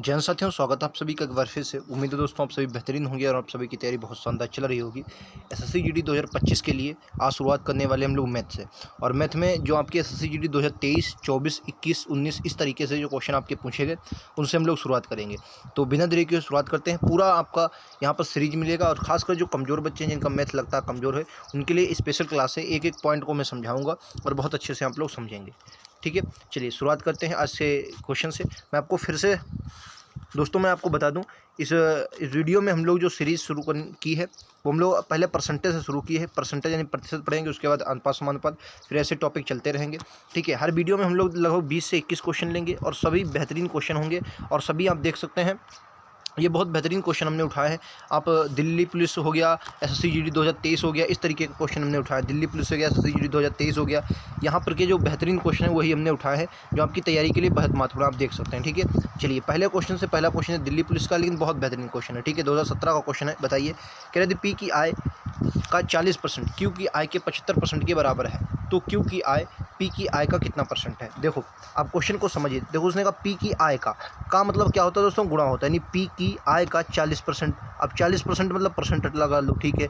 जैन साथियों, स्वागत है आप सभी का एक बार फिर से। उम्मीद है दोस्तों आप सभी बेहतरीन होंगे और आप सभी की तैयारी बहुत शानदार चल रही होगी। एसएससी जीडी 2025 के लिए आज शुरुआत करने वाले हम लोग मैथ से। और मैथ में जो आपके एसएससी जीडी 2023, 24, 21, 19 इस तरीके से जो क्वेश्चन आपके पूछे गए उनसे हम लोग शुरुआत करेंगे। तो बिना देरी के शुरुआत करते हैं। पूरा आपका यहाँ पर सीरीज मिलेगा और खासकर जो कमज़ोर बच्चे हैं, जिनका मैथ लगता है कमज़ोर है, उनके लिए स्पेशल क्लास है। एक एक पॉइंट को मैं समझाऊँगा और बहुत अच्छे से आप लोग समझेंगे। ठीक है, चलिए शुरुआत करते हैं आज से क्वेश्चन से। मैं आपको फिर से दोस्तों मैं आपको बता दूं, इस वीडियो में हम लोग जो सीरीज़ शुरू की है वो हम लोग पहले परसेंटेज से शुरू की है। परसेंटेज यानी प्रतिशत पढ़ेंगे, उसके बाद अनुपात समानुपात, फिर ऐसे टॉपिक चलते रहेंगे। ठीक है, हर वीडियो में हम लोग लगभग 20 से 21 क्वेश्चन लेंगे और सभी बेहतरीन क्वेश्चन होंगे। और सभी आप देख सकते हैं, ये बहुत बेहतरीन क्वेश्चन हमने उठाया है। आप दिल्ली पुलिस हो गया, एसएससी जीडी 2023 हो गया, इस तरीके का क्वेश्चन हमने उठाया। दिल्ली पुलिस हो गया, एसएससी जीडी 2023 हो गया, यहाँ पर के जो बेहतरीन क्वेश्चन है वही हमने उठाए हैं, जो आपकी तैयारी के लिए बहुत महत्वपूर्ण आप देख सकते हैं। ठीक है, चलिए पहले क्वेश्चन से पहला क्वेश्चन है दिल्ली पुलिस का, लेकिन बहुत बेहतरीन क्वेश्चन है। ठीक है, 2017 का क्वेश्चन है। बताइए, कह रहे थे पी की आय का 40% क्यू की आय के 75% के बराबर है, तो क्यू की आय पी की आय का कितना परसेंट है। देखो आप क्वेश्चन को समझिए। देखो उसने कहा पी की आय का मतलब क्या होता है दोस्तों, गुणा होता है, यानी पी की आय का 40%। अब 40% मतलब परसेंट लगा लो। ठीक है,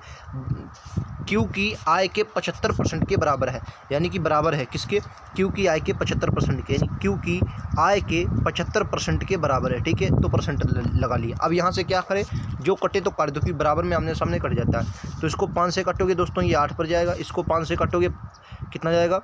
क्यू की आय के 75% के बराबर है, यानी कि बराबर है किसके, क्यू की आय के 75% के, यानी क्यू की आय के 75% के बराबर है। ठीक है, तो परसेंट लगा लिया। अब यहाँ से क्या करें, जो कटे तो काट दो, क्योंकि बराबर में आमने सामने कट जाता है। तो इसको 5 से काटोगे दोस्तों ये 8 पर जाएगा, इसको 5 से काटोगे कितना जाएगा,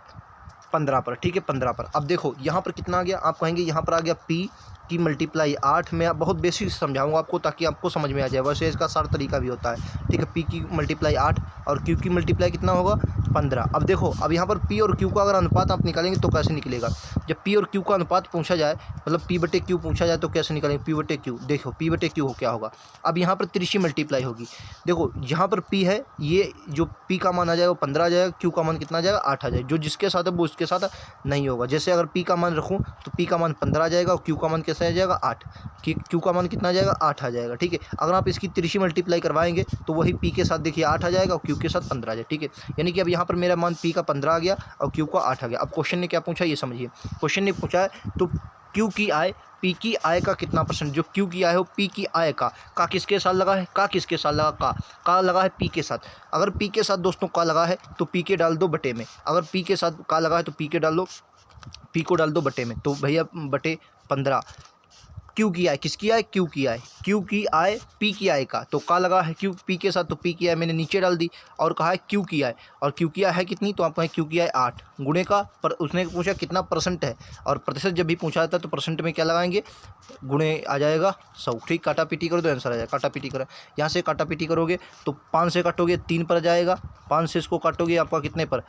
15 पर। ठीक है, 15 पर। अब देखो यहाँ पर कितना आ गया, आप कहेंगे यहाँ पर आ गया पी की मल्टीप्लाई 8। मैं बहुत बेसिक समझाऊंगा आपको ताकि आपको समझ में आ जाए, वैसे इसका सारा तरीका भी होता है। ठीक है, पी की मल्टीप्लाई 8 और क्यू की मल्टीप्लाई कितना होगा, 15। अब देखो, अब यहाँ पर पी और क्यू का अगर अनुपात आप निकालेंगे तो कैसे निकलेगा, जब पी और क्यू का अनुपात पूछा जाए, मतलब पी बटे क्यू पूछा जाए तो कैसे निकालेंगे, पी बटे क्यू। देखो पी बटे क्यू क्या होगा, अब यहाँ पर तिरछी मल्टीप्लाई होगी। देखो यहाँ पर पी है, ये जो पी का मान आ जाएगा वो 15 आ जाएगा, क्यू का मान कितना आ जाएगा, 8 आ जाएगा। जो जिसके साथ है वो उसके साथ नहीं होगा। जैसे अगर पी का मान रखूँ तो पी का मान 15 आ जाएगा और क्यू का मान कैसे आ जाएगा, 8। क्यू का मान कितना आ जाएगा, 8 आ जाएगा। ठीक है, अगर आप इसकी तिरछी मल्टीप्लाई करवाएंगे तो वही पी के साथ देखिए 8 आ जाएगा और क्यू के साथ 15 आ जाएगा। ठीक है, यानी कि अब यहाँ पर मेरा मान पी का 15 आ गया और क्यू का 8 आ गया। अब क्वेश्चन ने क्या पूछा ये समझिए। क्वेश्चन ने पूछा है तो क्यू की आय पी की आय का कितना परसेंट, जो क्यू की आय हो पी की आय का किसके साथ लगा है, का किसके साथ लगा, का लगा है पी के साथ। अगर पी के साथ दोस्तों का लगा है तो पी के डाल दो बटे में, अगर पी के साथ का लगा है तो पी के डाल दो, पी को डाल दो बटे में, तो भैया बटे 15। क्यू की आय किसकी आय, क्यू की आय, क्यू की आय पी की आय का, तो का लगा है क्यू पी के साथ तो पी की आय मैंने नीचे डाल दी, और कहा है क्यू की आय, और क्यू की आय है कितनी, तो आप कहें क्यू की आय 8 गुणे का, पर उसने पूछा कितना परसेंट है, और प्रतिशत जब भी पूछा जाता है तो परसेंट में क्या लगाएंगे, गुणे आ जाएगा 100। ठीक, काटा पीटी करो तो आंसर आ जाएगा। काटा पीटी करो, यहाँ से काटा पीटी करोगे तो 5 से काटोगे 3 पर जाएगा, 5 से इसको काटोगे आपका कितने पर,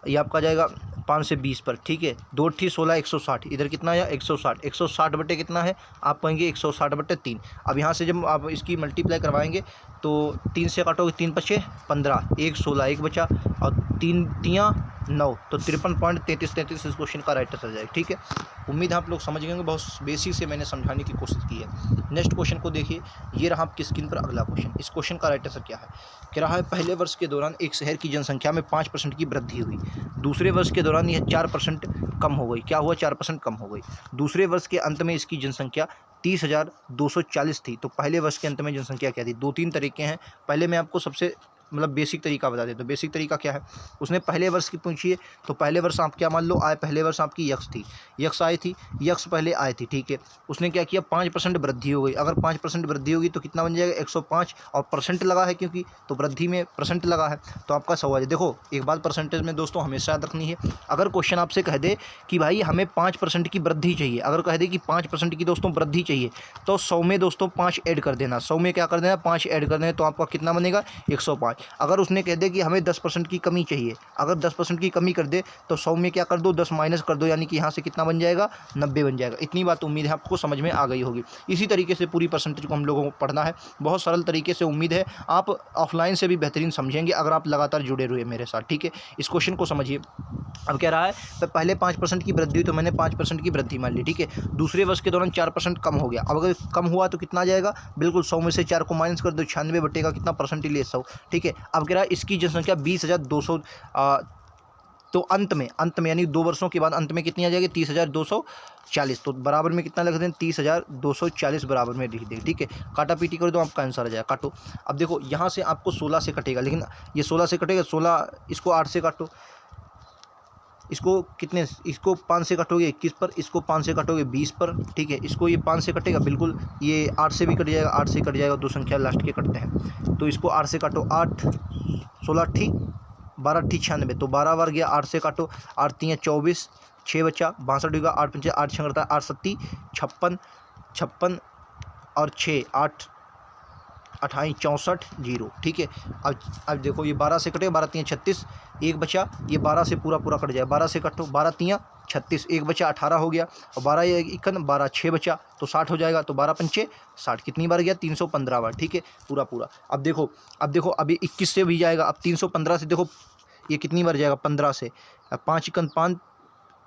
ये आपका जाएगा 5 से 20 पर। ठीक है, 2 ठी 16 160, इधर कितना आया 160, 160 बटे कितना है, आप कहेंगे 160 बटे 3। अब यहाँ से जब आप इसकी मल्टीप्लाई करवाएंगे तो 3 से काटोगे 3 बचे 15, 1 16 1 बचा और 3 तियाँ 9, तो 53.33 इस क्वेश्चन का राइट आंसर जाएगा। ठीक है, उम्मीद है आप लोग समझ गए होंगे, बहुत बेसिक से मैंने समझाने की कोशिश की है। नेक्स्ट क्वेश्चन को देखिए, ये रहा आपकी स्क्रीन पर अगला क्वेश्चन। इस क्वेश्चन का राइट आंसर क्या है, कह रहा है पहले वर्ष के दौरान एक शहर की जनसंख्या में 5% की वृद्धि हुई, दूसरे वर्ष के दौरान यह 4% कम हो गई। क्या हुआ, 4% कम हो गई। दूसरे वर्ष के अंत में इसकी जनसंख्या 30,240 थी। तो पहले वर्ष के अंत में जनसंख्या क्या थी, 2-3 तरीके हैं। पहले मैं आपको सबसे मतलब बेसिक तरीका बता देता हूँ। बेसिक तरीका क्या है, उसने पहले वर्ष की पूछी है, तो पहले वर्ष आप क्या मान लो आय, पहले वर्ष आपकी यक्स थी, यक्स आय थी, यक्स पहले आय थी। ठीक है, उसने क्या किया, 5% वृद्धि हो गई। अगर 5% वृद्धि होगी तो कितना बन जाएगा, 105, और परसेंट लगा है क्योंकि, तो वृद्धि में परसेंट लगा है, तो आपका 100 आ जाए। देखो एक बात परसेंटेज में दोस्तों हमेशा याद रखनी है, अगर क्वेश्चन आपसे कह दे कि भाई हमें 5% की वृद्धि चाहिए, अगर कह दे कि 5% की दोस्तों वृद्धि चाहिए, तो 100 में दोस्तों 5 ऐड कर देना, 100 में क्या कर देना, 5 ऐड कर देना, तो आपका कितना बनेगा, 105। अगर उसने कह दे कि हमें 10% की कमी चाहिए, अगर 10% की कमी कर दे तो 100 में क्या कर दो, 10 माइनस कर दो, यानी कि यहाँ से कितना बन जाएगा, 90 बन जाएगा। इतनी बात उम्मीद है आपको समझ में आ गई होगी। इसी तरीके से पूरी परसेंटेज को हम लोगों को पढ़ना है, बहुत सरल तरीके से। उम्मीद है आप ऑफलाइन से भी बेहतरीन समझेंगे अगर आप लगातार जुड़े रहे मेरे साथ। ठीक है, इस क्वेश्चन को समझिए। अब कह रहा है तो पहले 5% की वृद्धि हुई तो मैंने 5% की वृद्धि मान ली। ठीक है, दूसरे वर्ष के दौरान 4% कम हो गया। अब अगर कम हुआ तो कितना आ जाएगा, बिल्कुल 100 में से 4 को माइनस कर दो, 96 बटेगा कितना, परसेंट ले 100। ठीक है, अब कह रहा है इसकी जनसंख्या तो अंत में यानी 2 वर्षों के बाद अंत में कितनी आ जाएगी 30,240। तो बराबर में कितना लिख दें 30,240 बराबर में लिख दें। ठीक है, काटा पीटी कर दो, आपका आंसर आ जाएगा। काटो। अब देखो यहाँ से आपको 16 से कटेगा, लेकिन ये 16 से कटेगा, 16 इसको 8 से काटो, इसको कितने, इसको 5 से कटोगे 21 पर, इसको 5 से कटोगे 20 पर। ठीक है, इसको ये 5 से कटेगा बिल्कुल, ये 8 से भी कट जाएगा, 8 से कट जाएगा, 2 संख्या लास्ट के कटते हैं। तो इसको 8 से काटो, 8 16 ठीक 12 ठीक 96, तो 12 बार गया, 8 से काटो, 8 3 24, 6 बचा 62 होगा, 8 5 8 6 करता है, 8 7 56 56 और 6 8 28 64 0। ठीक है, अब देखो ये 12 से कटे, 12 3 36, एक बचा, ये 12 से पूरा पूरा कट जाए, 12 से कटो, 12 3 36, एक बचा 18 हो गया, और 12 51 12 6 बचा तो 60 हो जाएगा, तो 12 पंचे 60 कितनी बार गया 315 बार। ठीक है, पूरा पूरा। अब देखो अभी 21 से भी जाएगा, अब 315 से देखो ये कितनी बार जाएगा 15 से, 5 1 5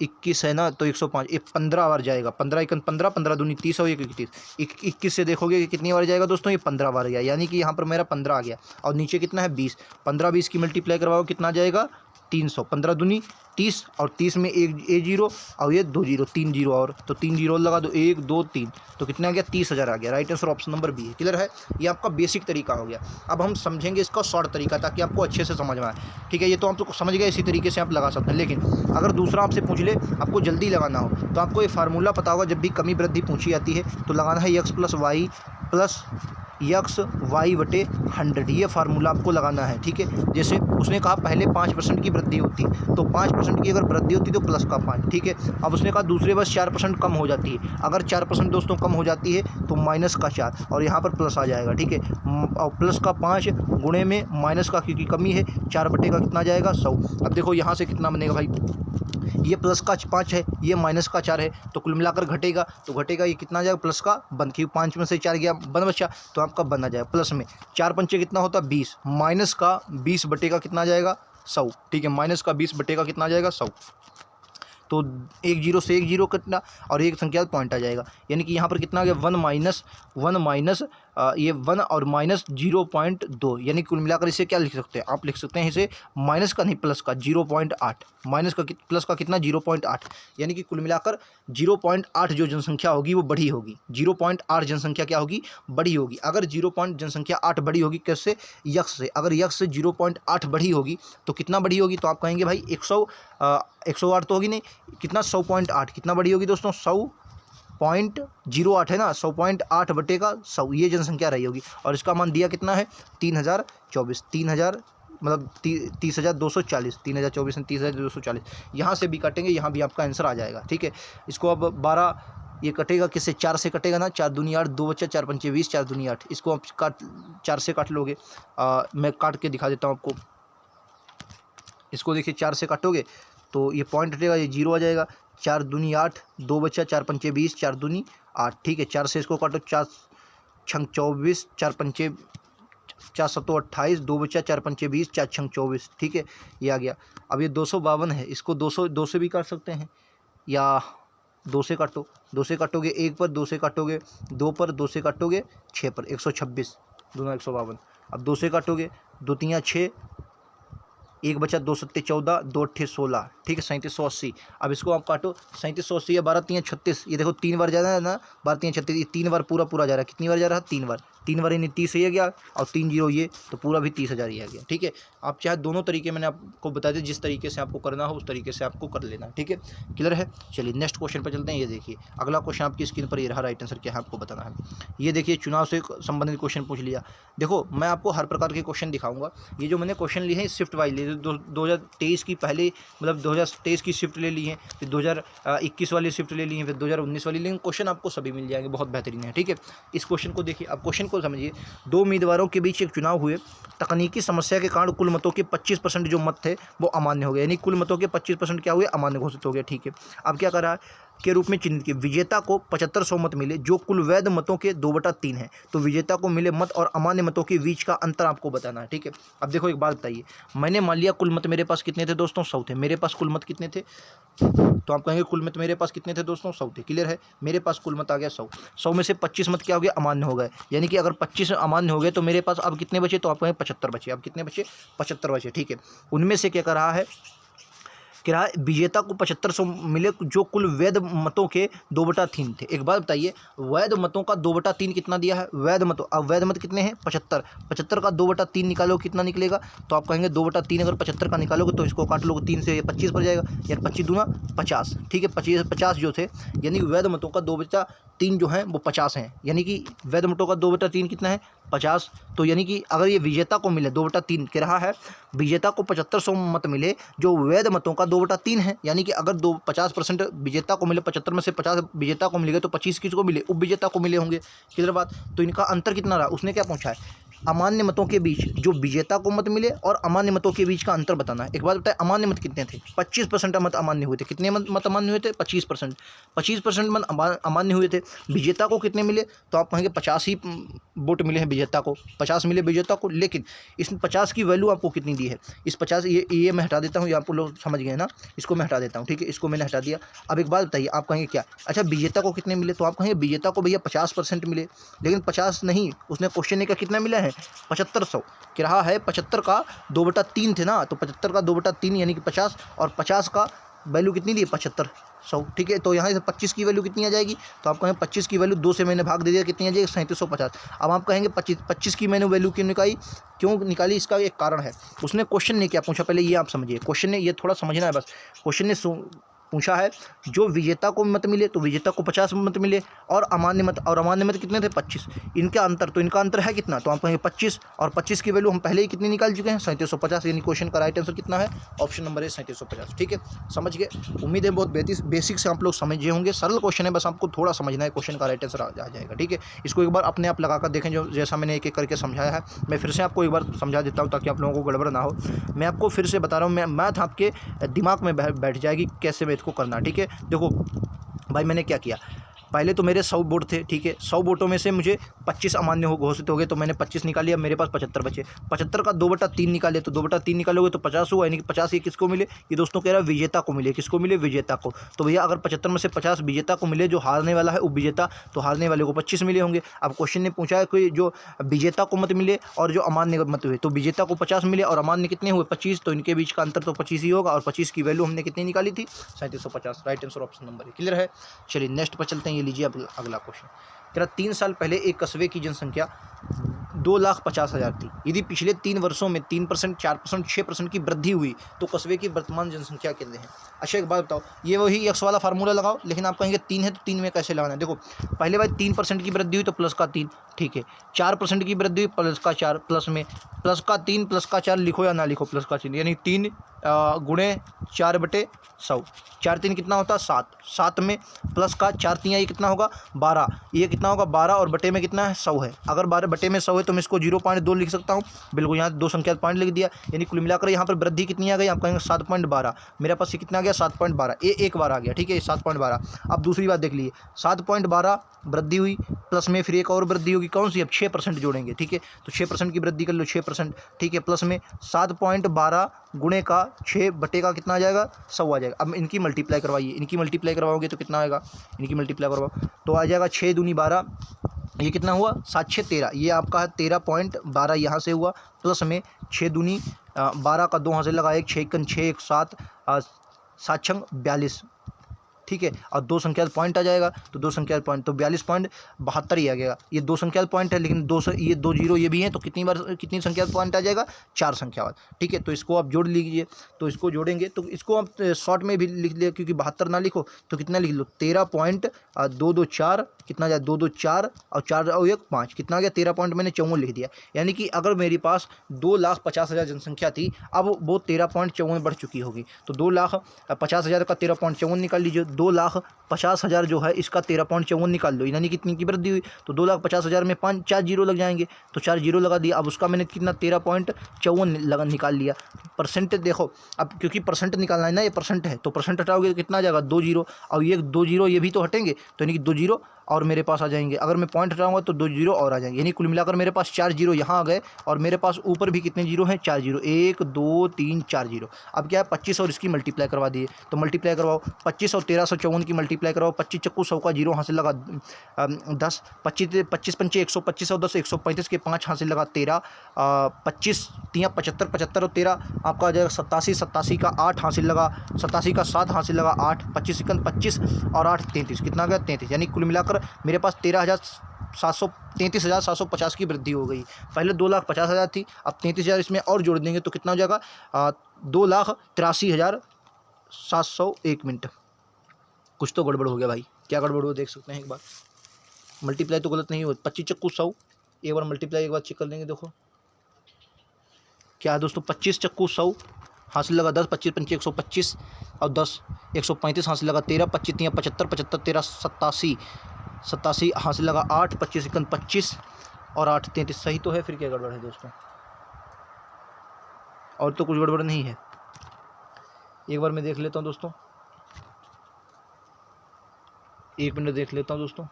21 है ना, तो 105, ये 15 बार जाएगा, 15 1 15 15 दूनी 30 हो, 31 21 से देखोगे कि कितनी बार जाएगा दोस्तों, ये 15 बार गया, यानी कि यहाँ पर मेरा 15 आ गया, और नीचे कितना है 20, 15 20 की मल्टीप्लाई करवाओ कितना आ जाएगा 300, 15 दूनी 30, और 30 में एक जीरो और ये 2 जीरो, 3 जीरो और, तो 3 जीरो लगा दो, 1 2 3, तो कितना आ गया 30,000 आ गया। Right answer option number B है। क्लियर है, ये आपका बेसिक तरीका हो गया। अब हम समझेंगे इसका शॉर्ट तरीका, ताकि आपको अच्छे से समझ में आए। ठीक है, ये तो आप तो समझ गए, इसी तरीके से आप लगा सकते हैं, लेकिन अगर दूसरा आपसे पूछ ले, आपको जल्दी लगाना हो, तो आपको ये फार्मूला पता होगा, जब भी कमी वृद्धि पूछी जाती है तो लगाना है x + y plus x y बटे 100, ये फार्मूला आपको लगाना है। ठीक है, जैसे उसने कहा पहले 5% की वृद्धि होती, तो 5% की अगर वृद्धि होती तो प्लस का 5। ठीक है, अब उसने कहा दूसरे वर्ष 4% कम हो जाती है, अगर 4% दोस्तों कम हो जाती है तो माइनस का 4 और यहाँ पर प्लस आ जाएगा। ठीक है, और प्लस का 5 गुणे में माइनस का, क्योंकि कमी है, 4 बटे का कितना जाएगा 100। अब देखो यहाँ से कितना बनेगा भाई, ये प्लस का 5 है, ये माइनस का 4 है, तो कुल मिलाकर घटेगा, तो घटेगा ये कितना आ जाएगा प्लस का 1, क्योंकि 5 में से 4 गया 1 बचा, तो आपका 1 आ जाएगा। प्लस में 4 पंचे कितना होता है 20, माइनस का 20 बटे का कितना आ जाएगा 100। ठीक है, माइनस का 20 बटे का कितना आ जाएगा 100, तो एक जीरो से एक जीरो कटना और एक संख्या पॉइंट आ जाएगा, यानी कि यहाँ पर कितना आ गया 1 माइनस ये 1 और माइनस 0.2, यानी कुल मिलाकर इसे क्या लिख सकते हैं, आप लिख सकते हैं इसे माइनस का नहीं प्लस का 0.8, माइनस का प्लस का कितना 0.8, यानी कि कुल मिलाकर 0.8 जो जनसंख्या होगी वो बड़ी होगी, 0.8 जनसंख्या क्या होगी बड़ी होगी। अगर जनसंख्या 8 बड़ी होगी कैसे, यक्स से, अगर यक्स से 0.8 बड़ी होगी तो कितना बड़ी होगी, तो आप कहेंगे भाई 108 तो होगी नहीं, कितना 100.8, कितना बड़ी होगी दोस्तों 100.08 है ना, 100.8 बटे का 100, ये जनसंख्या रही होगी। और इसका मान दिया कितना है 3024, 3000 मतलब 30,240, 3024 में 30,240, यहाँ से भी काटेंगे, यहाँ भी आपका आंसर आ जाएगा। ठीक है, इसको अब 12 ये कटेगा किससे, 4 से कटेगा ना, 4 दूनी 8, 2 बच्चा 4 पंचे 20, 4 दूनी 8, इसको आप 4 से काट लोगे। मैं काट के दिखा देता हूँ आपको, इसको देखिए 4 से काटोगे तो ये पॉइंट हटेगा, ये 0 आ जाएगा, 4 दूनी 8, 2 बच्चा 4 पंचे 20, 4 दूनी 8। ठीक है, 4 से इसको काटो, 4 छंग 24, 4 पंचे 4 सत्तो 28, 2 बच्चा 4 पंचे 20, 4 छंग 24। ठीक है, ये आ गया। अब ये 252 है, इसको 2 से भी काट सकते हैं, या 2 से काटो, 2 से काटोगे 1 पर, 2 से काटोगे 2 पर, 2 से काटोगे 6 पर, 126 दोनों 152। अब 2 से काटोगे 2 3 6, 1 बचा 2 सत्ते 14, 2 अट्ठे 16। ठीक है, 3780। अब इसको आप काटो, 3780 या 12 3 36, ये देखो 3 बार जा रहा है ना, 12 3 36, ये 3 बार पूरा पूरा जा रहा है, कितनी बार जा रहा है 3 बार, 3 बार यानी 30 ये गया, और 3 जीरो ये, तो पूरा भी 30,000 ही आ गया। ठीक है, आप चाहे दोनों तरीके मैंने आपको बता दिया, जिस तरीके से आपको करना हो उस तरीके से आपको कर लेना। ठीक है, क्लियर है। चलिए नेक्स्ट क्वेश्चन पर चलते हैं। ये देखिए अगला क्वेश्चन आपकी स्क्रीन पर ये रहा, राइट आंसर क्या है आपको बताना है। ये देखिए चुनाव से संबंधित क्वेश्चन पूछ लिया। देखो मैं आपको हर प्रकार के क्वेश्चन दिखाऊंगा, ये जो मैंने क्वेश्चन लिए हैं शिफ्ट वाइज लिए, 2023 की पहले मतलब 2023 की शिफ्ट ले ली है, फिर 2021 वाली शिफ्ट ले ली है, फिर 2019 वाली, लेकिन क्वेश्चन आपको सभी मिल जाएंगे, बहुत बेहतरीन है। ठीक है, इस क्वेश्चन को देखिए, अब क्वेश्चन को समझिए। 2 उम्मीदवारों के बीच एक चुनाव हुए, तकनीकी समस्या के कारण कुल मतों के 25% जो मत थे वो अमान्य हो गए, यानी कुल मतों के 25% क्या हुए अमान्य घोषित हो गए। ठीक है, अब क्या कर रहा है के रूप में चिन्हित किए, विजेता को 7500 मत मिले जो कुल वैध मतों के 2/3 हैं, तो विजेता को मिले मत और अमान्य मतों के बीच का अंतर आपको बताना है। ठीक है, अब देखो एक बात बताइए, मैंने मान लिया कुल मत मेरे पास कितने थे दोस्तों 100 थे, मेरे पास कुल मत कितने थे, तो आप कहेंगे कुल मत मेरे पास कितने थे दोस्तों 100 थे। क्लियर है, मेरे पास कुल मत आ गया 100 में से 25 मत क्या हो गया अमान्य हो गए, यानी कि अगर 25 अमान्य हो गए तो मेरे पास अब कितने बचे, तो आप कहेंगे 75 बचे। अब कितने बचे 75 बचे। ठीक है, उनमें से क्या कर रहा है कह रहा है विजेता को 7500 मिले जो कुल वैध मतों के 2/3 थे। एक बात बताइए, वैध मतों का 2/3 कितना दिया है? वैध मतों, अब वैध मत कितने हैं? 75। 75 का 2/3 निकालो, कितना निकलेगा? तो आप कहेंगे 2/3 अगर 75 का निकालोगे तो इसको काट लोगे 3 से, ये 25 पर जाएगा, यार 25 दूना 50। ठीक है, 50 जो थे, यानी वैध मतों का 2/3 जो है वो 50 हैं, यानी कि वैध मतों का 2/3 कितना है? 50। तो यानी कि अगर ये विजेता को मिले 2/3, कह रहा है विजेता को 7500 मत मिले जो वैध मतों का 2/3 है, यानी कि अगर 50% विजेता को मिले, 75 में से 50 विजेता को मिलेगा तो 25 किसको मिले? उपविजेता को मिले होंगे। क्लियर बात? तो इनका अंतर कितना रहा? उसने क्या पूछा है? अमान्य मतों के बीच जो विजेता को मत मिले और अमान्य मतों के बीच का अंतर बताना है। एक बात बताए, अमान्य मत कितने थे? 25% मत अमान्य हुए थे। कितने मत अमान्य हुए थे? 25%। 25% मत अमान्य हुए थे। विजेता को कितने मिले? तो आप कहेंगे 50 ही वोट मिले हैं विजेता को, 50 मिले विजेता को, लेकिन इसमें 50 की वैल्यू आपको कितनी दी है? इस 50, ये मैं हटा देता हूँ, ये आपको लोग समझ गए ना, इसको मैं हटा देता हूँ। ठीक है, इसको मैंने हटा दिया। अब एक बात बताइए, आप कहेंगे क्या? अच्छा, विजेता को कितने मिले? तो आप कहेंगे विजेता को भैया 50% मिले, लेकिन 50 नहीं, उसने क्वेश्चन ने का कितना मिला है? 7500। कह रहा है 75 का 2/3 थे ना, तो 75 का 2/3 यानी कि 50, और 50 का वैल्यू कितनी दी? 7500। ठीक है, तो यहाँ से 25 की वैल्यू कितनी आ जाएगी? तो आप कहेंगे 25 की वैल्यू 2 से मैंने भाग दे दिया, कितनी आ जाएगी? 3750। अब आप कहेंगे 25 की मैंने वैल्यू क्यों निकाली? इसका एक कारण है। उसने क्वेश्चन ने क्या पूछा, पहले ये आप समझिए। क्वेश्चन ने, ये थोड़ा समझना है बस। क्वेश्चन ने पूछा है जो विजेता को मत मिले तो विजेता को 50 मत मिले, और अमान्य मत कितने थे? 25। इनका अंतर, तो इनका अंतर है कितना? तो आप कहेंगे 25, और 25 की वैल्यू हम पहले ही कितनी निकाल चुके हैं? 3750। यानी क्वेश्चन का राइट आंसर कितना है? ऑप्शन नंबर है 3750। ठीक है, समझ गए? उम्मीद है बहुत बेसिक से आप लोग समझे होंगे। सरल क्वेश्चन है, बस आपको थोड़ा समझना है, क्वेश्चन का राइट आंसर आ जाएगा। ठीक है, इसको एक बार अपने आप लगाकर देखें, जो जैसा मैंने एक एक करके समझाया है। मैं फिर से आपको एक बार समझा देता हूँ ताकि आप लोगों को गड़बड़ ना हो। मैं आपको फिर से बता रहा हूँ, मैथ आपके दिमाग में बैठ जाएगी कैसे मैथ को करना। ठीक है, देखो भाई, मैंने क्या किया, पहले तो मेरे 100 वोट थे। ठीक है, 100 वोटों में से मुझे 25 अमान्य घोषित हो गए, तो मैंने 25 निकाली। अब मेरे पास 75 बचे। 75 का 2/3 निकाले, तो 2/3 निकालोगे तो 50 हुआ, यानी कि 50 ये किसको मिले? ये दोस्तों कह रहा है विजेता को मिले। किसको मिले? विजेता को। तो भैया अगर 75 में से 50 विजेता को मिले, जो हारने वाला है उपविजेता, तो हारने वाले को 25 मिले होंगे। अब क्वेश्चन ने पूछा है कि जो विजेता को मत मिले और जो अमान्य मत हुए, तो विजेता को 50 मिले और अमान्य कितने हुए? 25। तो इनके बीच का अंतर तो 25 ही होगा, और 25 की वैल्यू हमने कितनी निकाली थी? 3750। राइट आंसर ऑप्शन नंबर है। क्लियर है? चलिए नेक्स्ट पर चलते हैं। ये लीजिए अगला क्वेश्चन। तेरा 3 साल पहले एक कस्बे की जनसंख्या 2,50,000 थी। यदि पिछले 3 वर्षों में 3%, 4%, 6% की वृद्धि हुई तो कस्बे की वर्तमान जनसंख्या कितनी है? अच्छा, एक बात बताओ, ये वही एक्स वाला फार्मूला लगाओ, लेकिन आप कहेंगे 3 है तो 3 में कैसे लगाना है? देखो, पहले भाई 3% की वृद्धि हुई तो प्लस का 3, ठीक है। 4% की वृद्धि हुई, प्लस का 4, प्लस में प्लस का 3 प्लस का 4 लिखो या ना लिखो, प्लस का 3, यानी 3 गुणे 4/100। 4 3 कितना होता है? 7। 7 में प्लस का 4 3 ये कितना होगा? 12। ये कितना होगा? 12, और बटे में कितना है? 100 है। अगर 12 बटे में 100 है तो मैं इसको 0.2 लिख सकता हूँ। बिल्कुल, यहाँ 2 संख्या पॉइंट लिख दिया, यानी कुल मिलाकर यहाँ पर वृद्धि कितनी आ गई? आप कहेंगे 7.12। मेरे पास ये कितना आ गया? 7.12। ये एक बार आ गया, ठीक है, 7.12। अब दूसरी बात देख लीजिए, 7.12 वृद्धि हुई, प्लस में फिर एक और वृद्धि होगी, कौन सी? अब 6% जोड़ेंगे, ठीक है, तो 6% की वृद्धि कर लो, 6%, ठीक है, प्लस में 7.12 गुणे का 6 बटे का कितना आ जाएगा? 100 आ जाएगा। अब इनकी मल्टीप्लाई करवाइए, इनकी मल्टीप्लाई करवाओगे तो कितना आएगा? इनकी मल्टीप्लाई करवाओ तो आ जाएगा 6 दूनी 12, ये कितना हुआ? 7 6 13, ये आपका है 13.12 यहाँ से हुआ, प्लस में 6 दूनी 12 का 2 यहाँ से लगा, 1 6 1 6 1 7 7 6 42, ठीक है, और 2 संख्या पॉइंट आ जाएगा, तो 2 संख्या पॉइंट तो 42.72 ही आ जाएगा। ये 2 संख्या पॉइंट है, लेकिन 2 ये 2 जीरो ये भी हैं, तो कितनी संख्या पॉइंट आ जाएगा? 4 संख्या बाद, ठीक है। तो इसको आप जोड़ लीजिए, तो इसको जोड़ेंगे तो इसको आप शॉर्ट में भी लिख लिया, क्योंकि 72 ना लिखो तो कितना लिख लो? 13.224, कितना आ जाए? 2 2 4 और 4 और 1 5, कितना आ गया? 13 पॉइंट मैंने 54 लिख दिया। यानी कि अगर मेरे पास 2,50,000 जनसंख्या थी, अब वो 13.54 बढ़ चुकी होगी, तो 2,50,000 का 13.54 निकाल लीजिए। 2,50,000 जो है इसका 13.54 निकाल लो, यानी कितनी की वृद्धि हुई? तो 2,50,000 में 4 जीरो लग जाएंगे, तो 4 जीरो लगा दिया। अब उसका मैंने कितना? 13.54 निकाल लिया। परसेंट देखो, अब क्योंकि परसेंट निकालना है ना, ये परसेंट है, तो परसेंट हटाओगे तो कितना आ जाएगा? 2 जीरो, और ये 2 जीरो ये भी तो हटेंगे, तो यानी कि 2 जीरो और और मेरे पास आ जाएंगे। अगर मैं पॉइंट हटाऊंगा तो 2 जीरो और आ जाएंगे, यानी कुल मिलाकर मेरे पास 4 जीरो यहाँ आ गए और मेरे पास ऊपर भी कितने जीरो हैं, 4 जीरो, 1 2 3 4 जीरो। अब क्या है, 25 और इसकी मल्टीप्लाई करवा दिए, तो मल्टीप्लाई करवाओ, 25 और 1354 की मल्टीप्लाई करवाओ, 25 चक्कू 100 का जीरो हासिल लगा 10, 25 पंचे 125 और 10 135 के 5 हासिल लगा 13, 25 तियाँ 75, 75 और 13 आपका आ जाएगा 87, 87 का 8 हासिल लगा, 87 का 7 हासिल लगा 8, 25 सेकंड 25 और 8 33, कितना गया 33, यानी कुल मिलाकर मेरे पास 33,750 की वृद्धि हो गई। पहले 2,50,000 थी, अब 33,000 इसमें और जोड़ देंगे तो कितना हो जाएगा 2,83,701 मिनट। कुछ तो गड़बड़ हो गया भाई, क्या गड़बड़ हो देख सकते हैं एक बार, मल्टीप्लाई तो गलत नहीं हो, 25 चक्कू 100, एक बार मल्टीप्लाई एक बार चेक कर लेंगे, देखो क्या है दोस्तों, 25 चक्कू 100 हासिल लगा 10, 25 पंचे 125 और 10 135 हासिल लगा 13, 25 तियाँ 75, 75 13 87, 87 हासिल लगा 8, 25 सेकंड 25 और 8 33, सही तो है, फिर क्या गड़बड़ है दोस्तों, और तो कुछ गड़बड़ नहीं है। एक बार मैं देख लेता हूँ दोस्तों, 1 मिनट देख लेता हूँ दोस्तों,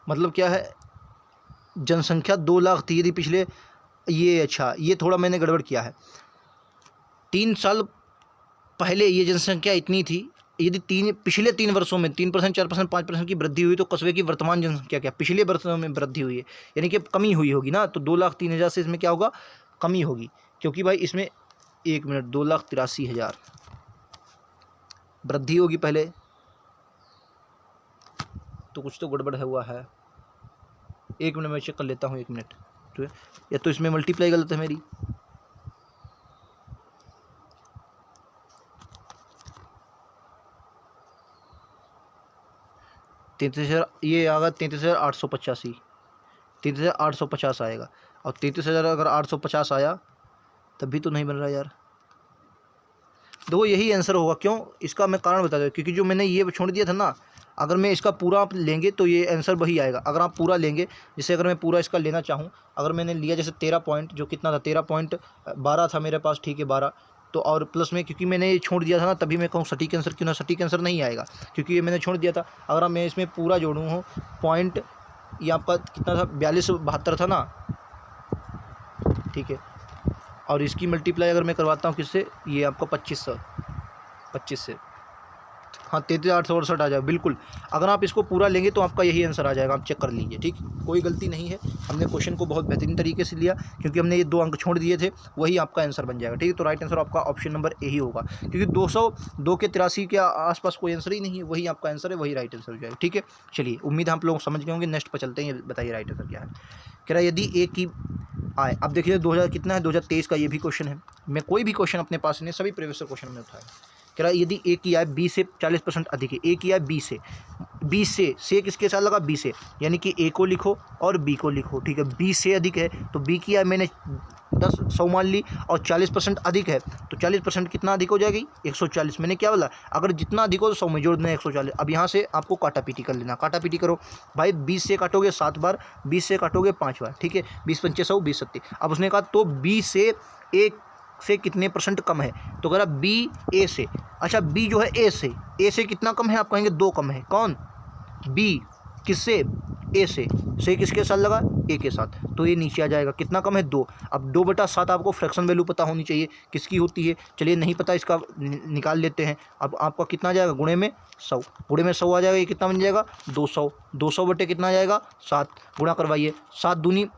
मतलब क्या है, जनसंख्या 2 लाख थी यदि पिछले, ये अच्छा ये थोड़ा मैंने गड़बड़ किया है, 3 साल पहले ये जनसंख्या इतनी थी, यदि पिछले 3 वर्षों में 3%, 4%, 5% की वृद्धि हुई तो कस्बे की वर्तमान जनसंख्या क्या पिछले वर्षों में वृद्धि हुई है, यानी कि कमी हुई होगी ना, तो 2,03,000 से इसमें क्या होगा, कमी होगी, क्योंकि भाई इसमें 1 मिनट 2,83,000 वृद्धि होगी पहले, तो कुछ तो गड़बड़ है हुआ है। 1 मिनट में चेक कर लेता हूँ, 1 मिनट, तो या तो इसमें मल्टीप्लाई गलत है मेरी, ये आएगा 33,885, 33,850 आएगा, और 33,000 अगर 850 आया तब भी तो नहीं बन रहा यार, देखो यही आंसर होगा। क्यों, इसका मैं कारण बता दूँ, क्योंकि जो मैंने ये छोड़ दिया था ना, अगर मैं इसका पूरा आप लेंगे तो ये आंसर वही आएगा, अगर आप पूरा लेंगे, जैसे अगर मैं पूरा इसका लेना चाहूँ, अगर मैंने लिया जैसे 13 पॉइंट, जो कितना था 13.12 था मेरे पास, ठीक है 12, तो और प्लस में क्योंकि मैंने ये छोड़ दिया था ना, तभी मैं कहूँ सटीक आंसर क्यों ना, सटीक आंसर नहीं आएगा क्योंकि ये मैंने छोड़ दिया था। अगर मैं इसमें पूरा जोड़ूँ हूँ पॉइंट, ये आपका कितना था 4272 था ना, ठीक है, और इसकी मल्टीप्लाई अगर मैं करवाता हूँ किससे, ये आपका 25 से, हाँ 33,868 आ जाएगा बिल्कुल। अगर आप इसको पूरा लेंगे तो आपका यही आंसर आ जाएगा, आप चेक कर लीजिए, ठीक, कोई गलती नहीं है, हमने क्वेश्चन को बहुत बेहतरीन तरीके से लिया, क्योंकि हमने ये 2 अंक छोड़ दिए थे, वही आपका आंसर बन जाएगा, ठीक है। तो राइट आंसर आपका ऑप्शन नंबर ए ही होगा, क्योंकि 202 के 83 के आसपास कोई आंसर ही नहीं है, वही आपका आंसर है, वही राइट आंसर हो जाएगा, ठीक है। चलिए, उम्मीद है आप लोग समझ गए होंगे। नेक्स्ट पर चलते हैं, बताइए राइट आंसर क्या है। कह रहा है यदि ए की आए, अब देखिए 2000 कितना है, 2023 का ये भी क्वेश्चन है, मैं कोई भी क्वेश्चन अपने पास नहीं, सभी प्रीवियस क्वेश्चन में उठाया। कह रहा है यदि ए की आय बी से 40% अधिक है, ए की आय बी से किसके साथ लगा, बी से, यानी कि ए को लिखो और बी को लिखो, ठीक है। बी से अधिक है तो बी की आय मैंने 100 मान ली, और 40% अधिक है तो 40% कितना अधिक हो जाएगी, 140। मैंने क्या बोला, अगर जितना अधिक हो तो 100 में जोड़ देना 140। अब यहाँ से आपको काटा पीटी कर लेना, काटा पीटी करो भाई, 20 से काटोगे 7 बार, 20 से काटोगे 5 बार, ठीक है, 20 पंचे 100, 20 सत्ती। अब उसने कहा तो बी से एक से कितने परसेंट कम है, तो कह रहा बी ए से, अच्छा बी जो है ए से कितना कम है, आप कहेंगे 2 कम है, कौन, बी, किससे, ए से किसके साथ लगा, ए के साथ, तो ये नीचे आ जाएगा, कितना कम है 2। अब 2/7 आपको फ्रैक्शन वैल्यू पता होनी चाहिए किसकी होती है, चलिए नहीं पता, इसका निकाल लेते हैं। अब आपका कितना आ जाएगा, गुणे में 100, गुणे में 100 आ जाएगा, ये कितना बन जाएगा 200, 200 बटे कितना आ जाएगा 7, गुणा करवाइए, 7 दूनी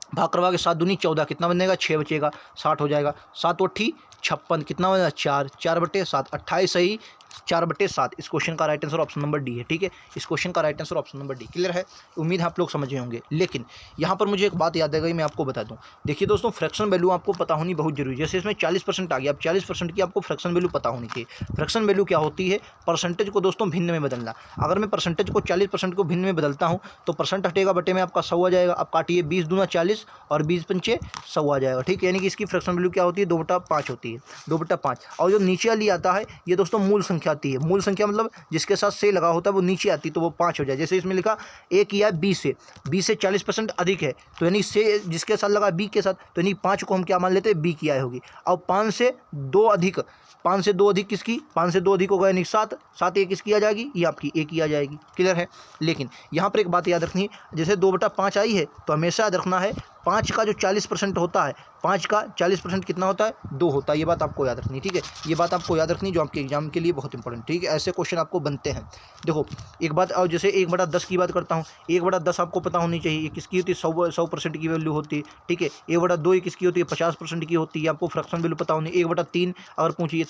भाग करवा के 7 दूनी 14, कितना बनेगा 6 बचेगा, 60 हो जाएगा, 7 8 56, कितना बनेगा 4, 4/7 28, सही 4/7। इस क्वेश्चन का right answer option number D है, ठीक है, इस क्वेश्चन का right answer option number D. Clear है, उम्मीद है आप लोग समझे होंगे। लेकिन यहाँ पर मुझे एक बात याद आ गई, मैं आपको बता दूँ। देखिए दोस्तों, फ्रैक्शन वैल्यू आपको पता होनी बहुत जरूरी है। जैसे इसमें 40% आ गया, अब 40% की आपको फ्रैक्शन वैल्यू पता होनी चाहिए। फ्रैक्शन वैल्यू क्या होती है, परसेंटेज को दोस्तों भिन्न में बदलना। अगर मैं परसेंटेज को 40% को भिन्न में बदलता हूँ तो परसेंट हटेगा, बटे में आपका 100 आ जाएगा। अब काटिए, 20 दूना 40 और 20 पंचे 100 आ जाएगा, ठीक है, यानी कि इसकी फ्रैक्शन वैल्यू क्या होती है, 2/5 होती है, 2/5। और जो नीचे वाली आता है ये दोस्तों मूल संख्या संख्या आती है, मूल संख्या मतलब जिसके साथ से लगा होता है वो नीचे आती है, तो वो 5 हो जाए। जैसे इसमें लिखा ए किया है 20 से, 20 से 40% अधिक है, तो यानी से जिसके साथ लगा बी के साथ, तो यानी 5 को हम क्या मान लेते हैं, बी की आय होगी। अब 5 से 2 अधिक, 5 से 2 अधिक किसकी, 5 से 2 अधिक होगा यानी 7, 7 ए किसकी आ जाएगी, ये आपकी ए की आ जाएगी। क्लियर है। लेकिन यहाँ पर एक बात याद रखनी है, जैसे 2/5 आई है तो हमेशा याद रखना है 5 का जो 40% होता है, 5 का 40% कितना होता है, 2 होता है। ये बात आपको याद रखनी, ठीक है, ये बात आपको याद रखनी जो आपके एग्जाम के लिए बहुत इंपॉर्टेंट, ठीक है। ऐसे क्वेश्चन आपको बनते हैं। देखो एक बात, और जैसे 1/10 की बात करता हूँ, 1/10 आपको पता होनी चाहिए ये किसकी होती है, 100% की वैल्यू होती है, ठीक है। 1/2 ये किसकी होती है, 50% की होती है। आपको फ्रैक्शन वैल्यू पता होनी। 1/3 अगर पूछिए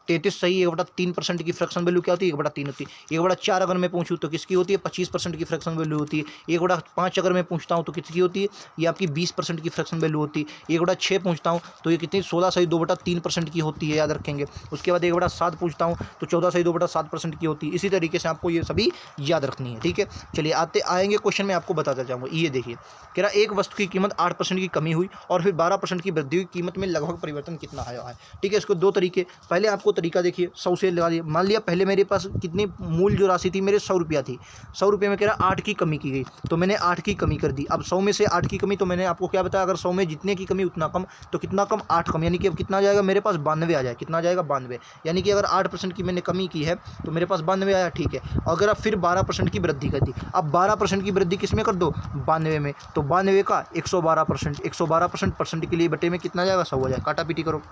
33 सही, 1/3% की फ्रैक्शन वैल्यू क्या होती है, 1/3 होती है। 1/4 अगर मैं पूछूँ तो किसकी होती है, 25% की फ्रैक्शन वैल्यू होती है। 1/5 अगर मैं पूछता हूँ तो किसकी होती है, ये आपकी 20% की फ्रैक्शन वैल्यू होती है। 1/6 पूछता हूँ तो ये कितनी, 16 सही 2/3% की होती है, याद रखेंगे। उसके बाद 1/7 पूछता हूँ तो 14 सही 2/7% की होती है। इसी तरीके से आपको ये सभी याद रखनी है, ठीक है। चलिए आएंगे क्वेश्चन में आपको बताता जाऊँगा। ये देखिए कह रहा एक वस्तु की कीमत 8% की कमी हुई और फिर 12% की वृद्धि हुई, कीमत में लगभग परिवर्तन कितना आया है, ठीक है। इसको दो तरीके, पहले आपको तरीका देखिए 100 से लगा लिया। मान लिया पहले मेरे पास कितनी मूल जो राशि थी मेरे 100 रुपया थी, 100 रुपये में कह रहा 8 की कमी की गई, तो मैंने 8 की कमी कर दी। अब 100 में से 8 की कमी, तो मैंने आपको क्या बताया, अगर 100 में जितने की कमी उतना कम, तो कितना कम, 8 कम, यानी कि अब कितना आ जाएगा मेरे पास, 92 आ जाए। कितना आ जाएगा, 92। यानी कि अगर 8% की मैंने कमी की है तो मेरे पास 92 आया, ठीक है। अगर अब फिर 12% की वृद्धि कर दी, अब 12% की वृद्धि किस में कर दो, 92 में, तो 92 का 112%, 112% के लिए बटे में कितना जाएगा, 100 हो जाए। काटा पीटी करो,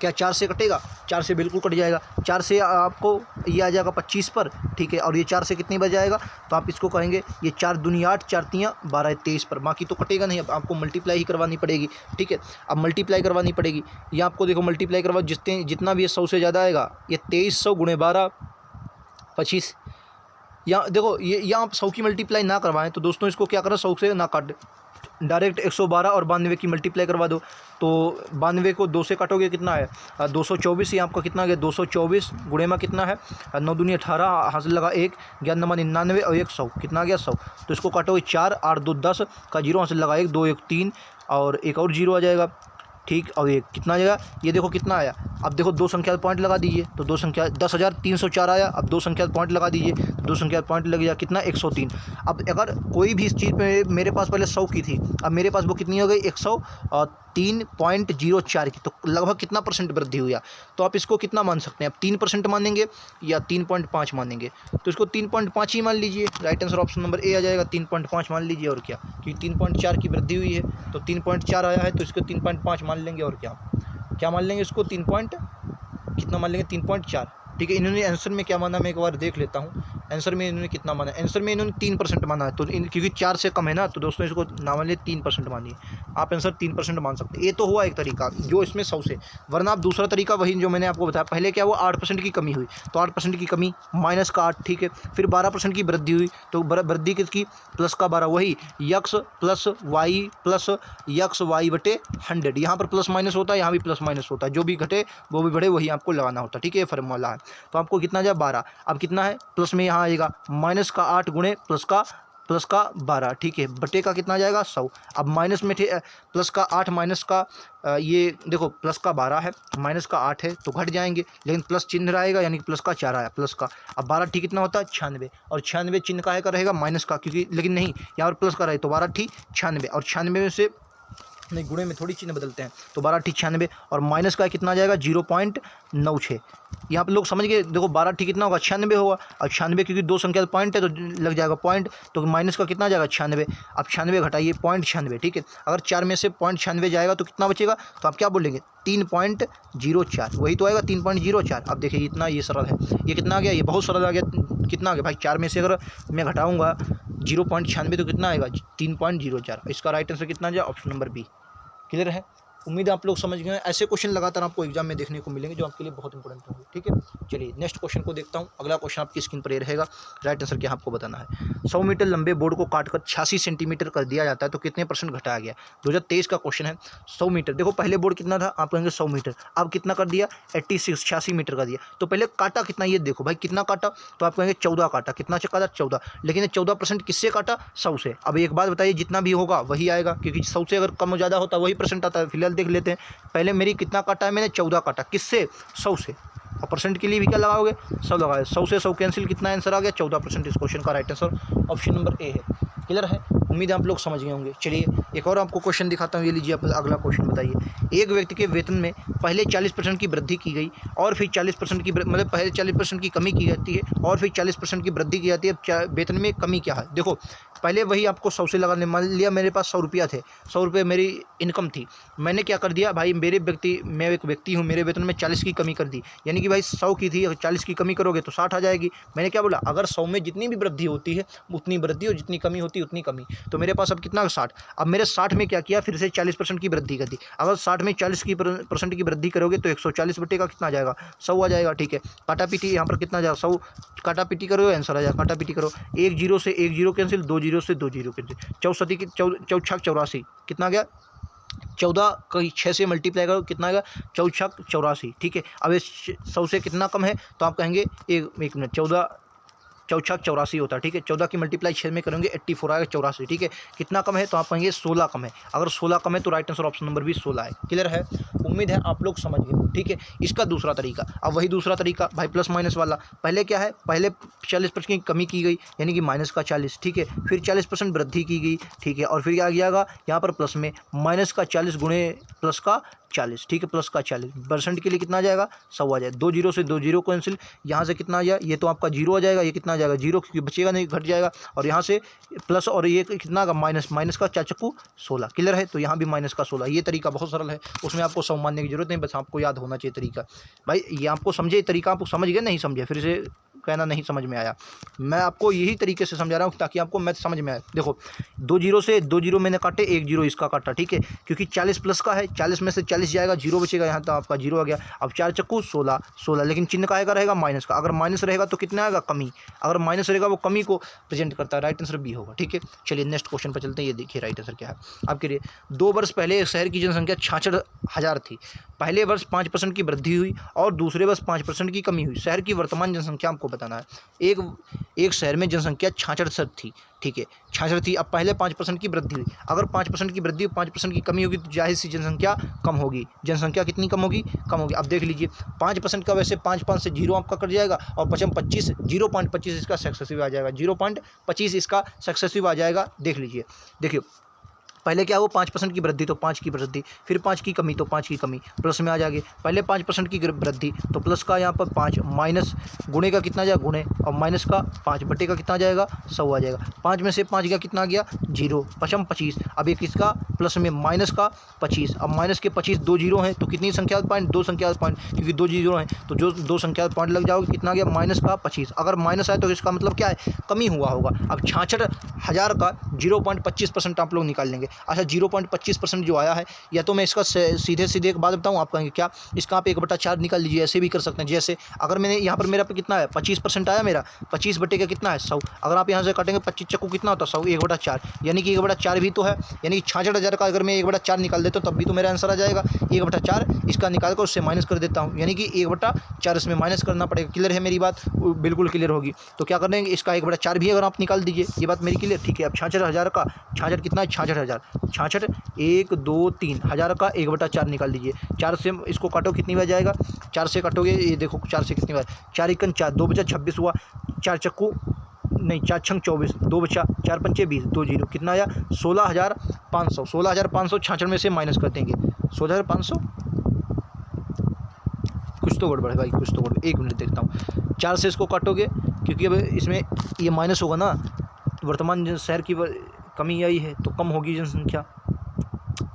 क्या 4 से कटेगा, 4 से बिल्कुल कट जाएगा। 4 से आपको ये आ जाएगा 25 पर, ठीक है। और ये 4 से कितनी बच जाएगा, तो आप इसको कहेंगे ये 4 दूनी 8, 4 तियाँ 12, 23 पर, बाकी तो कटेगा नहीं। अब आपको मल्टीप्लाई ही करवानी पड़ेगी, ठीक है। अब मल्टीप्लाई करवानी पड़ेगी, ये आपको देखो मल्टीप्लाई करवा, जितना भी ये 100 से ज़्यादा आएगा, ये 2300 गुणे 12 25। यहाँ देखो ये यहाँ आप 100 की मल्टीप्लाई ना करवाएं तो दोस्तों इसको क्या करें, 100 से ना काट, डायरेक्ट 112 और 92 की मल्टीप्लाई करवा दो। तो 92 को 2 से काटोगे कितना है, 224। ये आपका कितना गया, 224 गुणे में कितना है, 9 दूनी 18, हासिल लगा 1, 11 नमा 99 और 1 100, कितना गया 100। तो इसको काटोगे 4, 8 2 10 का 0 हासिल लगा 1, 2 1 3 और एक और 0 आ जाएगा, ठीक। और ये कितना आ जाएगा, ये देखो कितना आया। अब देखो दो संख्या पॉइंट लगा दीजिए, तो दो संख्या 10,304 आया। अब दो संख्या पॉइंट लगा दीजिए, दो संख्या पॉइंट लग गया कितना, 103। अब अगर कोई भी इस चीज़ पे मेरे पास पहले 100 की थी, अब मेरे पास वो कितनी हो गई, 103.04 की, तो लगभग कितना परसेंट वृद्धि हुआ। तो आप इसको कितना मान सकते हैं, आप 3% मानेंगे या 3.5 मानेंगे, तो इसको 3.5 ही मान लीजिए। Right answer option number A आ जाएगा, 3.5 मान लीजिए। और क्या, क्योंकि 3.4 की वृद्धि हुई है तो 3.4 आया है, तो इसको 3.5 मान लेंगे। और क्या मान लेंगे इसको, कितना मान लेंगे, 3.4, ठीक है। इन्होंने आंसर में क्या माना, मैं एक बार देख लेता हूँ आंसर में इन्होंने कितना माना। आंसर में इन्होंने 3% माना है, तो क्योंकि 4 से कम है ना, तो दोस्तों इसको ना मान लिया 3% मानिए। आप आंसर 3% मान सकते हैं। ये तो हुआ एक तरीका जो इसमें 100 से, वरना आप दूसरा तरीका वही जो मैंने आपको बताया पहले, क्या हुआ, 8% की कमी हुई, तो 8% की कमी माइनस का 8, ठीक है। फिर 12% की वृद्धि हुई, तो वृद्धि किसकी, प्लस का 12, वही x plus y plus x y बटे 100। यहाँ पर प्लस माइनस होता है, यहाँ भी प्लस माइनस होता है, जो भी घटे वो भी बढ़े, वही आपको लगाना होता है, ठीक है। ये फॉर्मूला है। तो आपको कितना जाए, 12। अब कितना है, प्लस में यहाँ आएगा माइनस का 8 गुणे प्लस का 12, ठीक है, बटे का कितना जाएगा, 100। अब माइनस में प्लस का 8 माइनस का ये देखो प्लस का 12 है, माइनस का 8 है, तो घट जाएंगे, लेकिन प्लस चिन्ह रहेगा, यानी कि प्लस का 4 आया, प्लस का। अब 12 ठीक कितना होता है, 96, और 96 चिन्ह का है का रहेगा माइनस का, क्योंकि लेकिन नहीं यहाँ पर प्लस का रहे, तो 12 ठीक 96, और 96 में से नहीं, गुणे में थोड़ी चिन्ह बदलते हैं, तो 12 ठीक 96, और माइनस का कितना जाएगा, 0.96। यहाँ पे लोग समझ गए, देखो 12 ठीक कितना होगा, 96 होगा, और 96 क्योंकि दो संख्या पॉइंट है तो लग जाएगा पॉइंट, तो माइनस का कितना जाएगा, 96। अब 96 घटाइए 0.96, ठीक है। अगर 4 में से 0.96 जाएगा तो कितना बचेगा, तो आप क्या बोलेंगे, 3.04, वही तो आएगा 3.04। अब देखिए इतना, ये सरल है, ये कितना आ गया, ये बहुत सरल आ गया। कितना आ गया भाई, 4 में से अगर मैं घटाऊंगा 0.96 तो कितना आएगा, 3.04। इसका राइट आंसर कितना जाए, ऑप्शन नंबर बी। क्लियर है, उम्मीद है आप लोग समझ गए हैं। ऐसे क्वेश्चन लगातार आपको एग्जाम में देखने को मिलेंगे जो आपके लिए बहुत इंपॉर्टेंट होंगे, ठीक है। चलिए नेक्स्ट क्वेश्चन को देखता हूँ। अगला क्वेश्चन आपकी स्क्रीन पर ये रहेगा, राइट आंसर क्या आपको बताना है। 100 मीटर लंबे बोर्ड को काटकर 86 सेंटीमीटर कर दिया जाता है तो कितने % घटाया गया। 2023 का क्वेश्चन है। 100 मीटर, देखो पहले बोर्ड कितना था, आप कहेंगे 100 मीटर, अब कितना कर दिया, 86 मीटर कर दिया। तो पहले काटा कितना, ये देखो भाई कितना काटा, तो आप कहेंगे 14 काटा, कितना से काटा, 14, लेकिन 14% किससे काटा, 100 से। अब एक बात बताइए, जितना भी होगा वही आएगा, क्योंकि 100 से अगर कम ज़्यादा होता वही % आता है। फिलहाल देख लेते हैं। पहले मेरी कितना काटा है मैंने, 14 काटा, किससे, 100 से। और परसेंट के लिए भी क्या लगाओगे, 100 लगाए, 100 से 100 कैंसिल, कितना आंसर आ गया, 14%। इस क्वेश्चन का राइट आंसर ऑप्शन नंबर ए है। क्लियर है, उम्मीद है आप लोग समझ गए होंगे। चलिए एक और आपको क्वेश्चन दिखाता हूँ, ये लीजिए आप अगला क्वेश्चन बताइए। एक व्यक्ति के वेतन में पहले 40% की वृद्धि की गई और फिर 40% की मतलब पहले 40% की कमी की जाती है और फिर 40% की वृद्धि की जाती है। अब वेतन में कमी क्या है, देखो पहले वही आपको 100 से लगाने, मान लिया मेरे पास 100 रुपया थे, 100 रुपये मेरी इनकम थी, मैंने क्या कर दिया भाई, मैं एक व्यक्ति हूँ, मेरे वेतन में 40 की कमी कर दी, यानी कि भाई 100 की थी, अगर 40 की कमी करोगे तो 60 आ जाएगी। मैंने क्या बोला, अगर 100 में जितनी भी वृद्धि होती है उतनी वृद्धि और जितनी कमी होती है उतनी कमी। तो मेरे पास अब कितना, 60। अब मेरे 60 में क्या किया, फिर से 40% की वृद्धि कर दी। अगर 60 में 40% की वृद्धि करोगे तो 140 बटे का कितना आ जाएगा, 100 आ जाएगा। ठीक है, काटा पीटी यहाँ पर कितना आ जाएगा, 100 काटा पीटी करो, आंसर आ जाएगा। काटा पीटी करो, 1 0 से 1 0 कैंसिल, 2 0 से 2 0 कैंसिल, 64 की 84 कितना गया, 14 का 6 से मल्टीप्लाई करो, कितना आएगा, 4 84। ठीक है, अब इस 100 से कितना कम है, तो आप कहेंगे एक मिनट, 14 84 होता है। ठीक है, 14 की मल्टीप्लाई 6 में करेंगे 84 आएगा, 84। ठीक है, कितना कम है, तो आप कहेंगे 16 कम है। अगर 16 कम है तो राइट आंसर ऑप्शन नंबर भी 16 है। क्लियर है, उम्मीद है आप लोग समझ गए। ठीक है, इसका दूसरा तरीका, अब वही दूसरा तरीका भाई प्लस माइनस वाला। पहले क्या है, पहले 40% की कमी की गई, यानी कि माइनस का 40। ठीक है, फिर 40% वृद्धि की गई। ठीक है, और फिर क्या किया गया, यहाँ पर प्लस में माइनस का 40 गुणे प्लस का 40। ठीक है, प्लस का 40 परसेंट के लिए कितना आ जाएगा, 100 आ जाएगा। 2 0 से 2 0 कैंसिल, यहाँ से कितना आ जाएगा, ये तो आपका 0 आ जाएगा, ये कितना आ जाएगा, 0 क्योंकि बचेगा नहीं, घट जाएगा। और यहाँ से प्लस, और ये कितना का माइनस, माइनस का 4 चक्कू 16। क्लियर है, तो यहाँ भी माइनस का 16। ये तरीका बहुत सरल है, उसमें आपको सब मानने की जरूरत नहीं, बस आपको याद होना चाहिए तरीका। भाई ये आपको समझे तरीका, आपको समझ गए, नहीं समझे फिर से कहना नहीं समझ में आया। मैं आपको यही तरीके से समझा रहा हूँ ताकि आपको मैथ समझ में आए। देखो 2 0 से 2 0 मैंने काटे, 1 0 इसका काटा। ठीक है, क्योंकि 40 प्लस का है, 40 में से 40 जाएगा, 0 बचेगा, यहाँ तो आपका 0 आ गया। अब 4 चक्कू 16 16, लेकिन चिन्ह का आएगा, रहेगा माइनस का। अगर माइनस रहेगा तो कितना आएगा, कमी। अगर माइनस रहेगा वो कमी को प्रेजेंट करता है, राइट आंसर बी होगा। ठीक है, चलिए नेक्स्ट क्वेश्चन पर चलते हैं। ये देखिए राइट आंसर क्या है आपके लिए। 2 वर्ष पहले एक शहर की जनसंख्या 66,000 थी। पहले वर्ष 5% की वृद्धि हुई और दूसरे वर्ष 5% की कमी हुई। शहर की वर्तमान जनसंख्या आपको बताना है। एक शहर में जनसंख्या 66 थी। ठीक है, 66 थी, अब पहले 5% की वृद्धि हुई। अगर 5% की वृद्धि 5% की कमी होगी तो जाहिर सी जनसंख्या कम होगी। जनसंख्या कितनी कम होगी, कम होगी। अब देख लीजिए 5% का, वैसे 5 से 0 आपका कट जाएगा और 25 0.25 इसका सक्सेसिव आ जाएगा, 0.25 इसका सक्सेसिव आ जाएगा। देख लीजिए, देखिए पहले क्या हो, 5% की वृद्धि तो 5 की वृद्धि, फिर 5 की कमी तो 5 की कमी, प्लस में आ जाएगी। पहले 5% की वृद्धि तो प्लस का यहाँ पर 5, माइनस गुणे का कितना जाएगा, गुणे, और माइनस का 5 बटे का कितना जाएगा, 100 आ जाएगा। 5 में से 5 का कितना गया, 0, 25। अब एक इसका प्लस में माइनस का 25, अब माइनस के 25 2 0 हैं तो कितनी संख्या पॉइंट, 2 संख्या पॉइंट, क्योंकि 2 0 हैं तो जो 2 संख्या पॉइंट लग जाओगे, कितना गया, माइनस का 25। अगर माइनस आए तो इसका मतलब क्या है, कमी हुआ होगा। अब 66,000 का 0.25% आप लोग निकाल लेंगे। अच्छा 0.25% जो आया है, या तो मैं इसका सीधे सीधे एक बात बताऊं, आप कहेंगे क्या, इसका आप 1/4 निकाल लीजिए, ऐसे भी कर सकते हैं। जैसे अगर मैंने यहाँ पर मेरा पे कितना है, 25% आया मेरा, 25 बटे का कितना है, 100। अगर आप यहाँ से काटेंगे 25 चक्कू कितना होता है, 100, 1/4, यानी कि 1/4 भी तो है, यानी कि 66,000 का अगर मैं 1/4 निकाल देता हूँ तब भी तो मेरा आंसर आ जाएगा। 1/4 इसका निकाल कर उससे माइनस कर देता हूँ, यानी कि 1/4 इसमें माइनस करना पड़ेगा। क्लियर है मेरी बात, बिल्कुल क्लियर होगी। तो क्या करेंगे, इसका 1/4 भी अगर आप निकाल दीजिए, ये बात मेरी क्लियर। ठीक है, अब 66,000 का 66 कितना है, 66,000, 66 1 2 3 हज़ार का 1/4 निकाल दीजिए। 4 से इसको काटो, कितनी बार जाएगा, 4 से काटोगे, ये देखो 4 से कितनी बार, 4 1 4, 2 बचा 26 हुआ, 4 चक्कू नहीं, 4 छंग 24, 2 बचा, 4 पंचे 20, 2 0, कितना आया, 16,500। 16,500 66 में से माइनस कर देंगे, 16,500, कुछ तो गड़बड़ है भाई, कुछ तो गड़बड़, 1 मिनट देखता हूँ। 4 से इसको काटोगे, क्योंकि अब इसमें ये माइनस होगा ना, वर्तमान शहर की कमी आई है तो कम होगी जनसंख्या,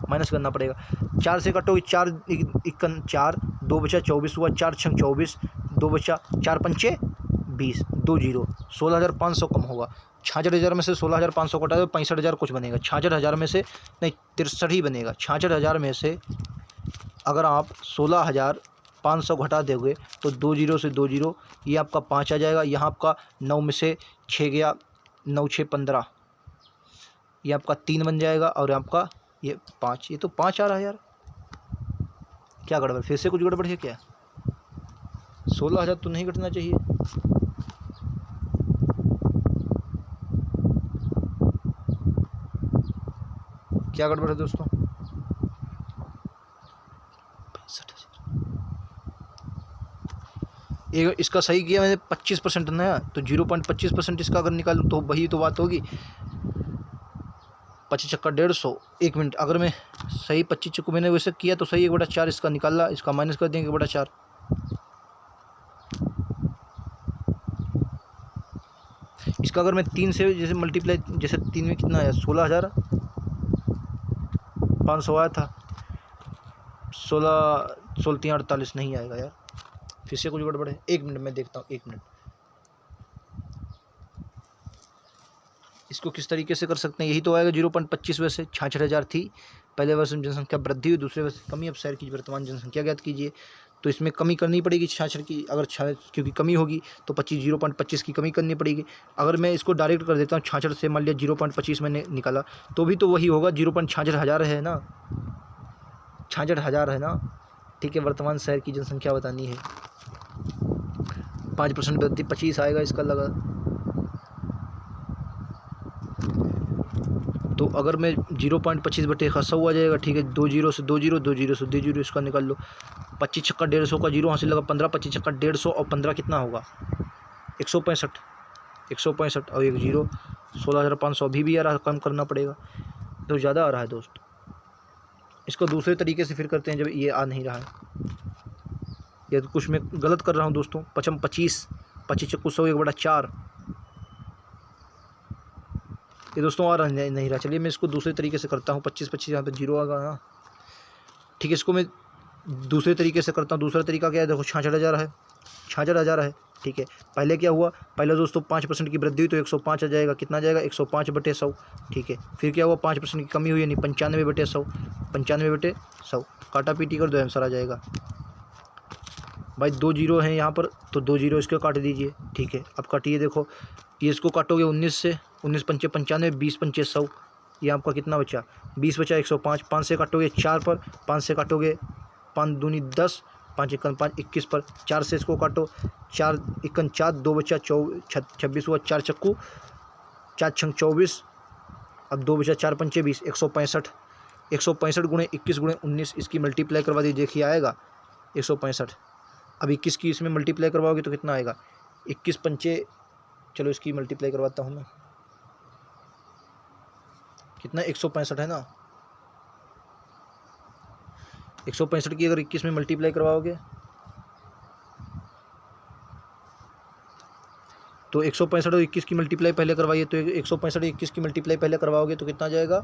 माइनस करना पड़ेगा। 4 से कटोगे, 4 1 4, 2 बचा 24 हुआ, 4 छंग 24, 2 बचा, 4 पंचे 20, 2 0, 16,500 कम होगा। 66,000 में से 16,500 कटा दो, 65,000 कुछ बनेगा। 66,000 में से नहीं, 63 ही बनेगा। 66,000 में से अगर आप 16,500 घटा दोगे तो 2 0 से 2 0, ये आपका 5 आ जाएगा। यहाँ आपका 9 में से 6 गया, 9 6 15, ये आपका 3 बन जाएगा, और आपका ये 5, ये तो 5 आ रहा है यार, क्या गड़बड़, फिर से कुछ गड़बड़ है क्या, 16,000 तो नहीं घटना चाहिए। क्या गड़बड़ है दोस्तों, एक इसका सही किया मैंने 25% नया, तो 0.25% इसका अगर निकालूँ तो वही तो बात होगी। 25 चक्का 150, 1 मिनट। अगर मैं सही 25 चक्कू मैंने वैसे किया तो सही 1/4 इसका निकाला, इसका माइनस कर देंगे 1/4। इसका अगर मैं 3 से जैसे मल्टीप्लाई, जैसे 3 में कितना आया 16,500 आया था, 16 3 48 नहीं आएगा यार, फिर से कुछ गड़बड़ है। 1 मिनट मैं देखता हूँ, 1 मिनट। इसको किस तरीके से कर सकते हैं, यही तो आएगा 0.25। वैसे 66,000 थी पहले वर्ष में जनसंख्या वृद्धि हुई, दूसरे वर्ष कमी। अब शहर की वर्तमान जनसंख्या ज्ञात कीजिए, तो इसमें कमी करनी पड़ेगी 66 की, अगर क्योंकि कमी होगी तो 0.25 की कमी करनी पड़ेगी। अगर मैं इसको डायरेक्ट कर देता हूँ 66 से, मान लिया 0.25 मैंने निकाला, तो भी तो वही होगा 0.66 है ना, 66,000 है ना। ठीक है, वर्तमान शहर की जनसंख्या बतानी है। 5% वृद्धि 25 आएगा इसका लगा। तो अगर मैं 0.25/100 आ जाएगा। ठीक है, 2 जीरो से 2 जीरो, 2 जीरो से 2 जीरो, इसका निकाल लो। 25 छक्का 150 का जीरो हासिल लगा 15, 25 छक्का 150 और 15 कितना होगा 165, 165 और 1 जीरो 16,500। अभी भी आ रहा है, कम करना पड़ेगा, तो ज़्यादा आ रहा है दोस्त। इसको दूसरे तरीके से फिर करते हैं, जब ये आ नहीं रहा है, या तो कुछ मैं गलत कर रहा हूँ दोस्तों। 25 चक्कू 100 1/4, ये दोस्तों आ रहा नहीं रहा। चलिए मैं इसको दूसरे तरीके से करता हूँ। 25 यहाँ पे जीरो आ गया। ठीक है, इसको मैं दूसरे तरीके से करता हूँ। दूसरा तरीका क्या है, देखो 66,000 है, 66,000 है। ठीक है, पहले क्या हुआ, पहले दोस्तों 5% की वृद्धि हुई तो 105 आ जाएगा। कितना आ जाएगा 105/100। ठीक है, फिर क्या हुआ 5% की कमी हुई, यानी 95/100, 95/100। काटा पीटी कर दो, आंसर आ जाएगा भाई। 2 जीरो हैं यहाँ पर, तो 2 जीरो इसको काट दीजिए। ठीक है, अब काटिए, देखो ये इसको काटोगे 19 से, 19 पंचे 95, 20 पंचे 100, ये आपका कितना बचा 20 बचा 105। 5 से काटोगे 4 पर, 5 से काटोगे 5 दूनी 10, 5 एकन 5 21 पर। 4 से इसको काटो, 4 एकन 4, 2 बचा 26 हुआ। 4 चक्कू 4 छंग 24, अब 2 बचा 4 पंचे 20, 165। 165 गुणे 21 गुणे 19, इसकी मल्टीप्लाई करवा दी, देखिए आएगा 165। अब 21 की इसमें मल्टीप्लाई करवाओगे तो कितना आएगा 21 पंचे, चलो इसकी मल्टीप्लाई करवाता हूँ मैं, कितना 165 है ना। 165 की अगर 21 में मल्टीप्लाई करवाओगे तो 165 और 21 की मल्टीप्लाई पहले करवाइए, तो 165 21 की मल्टीप्लाई पहले करवाओगे तो कितना जाएगा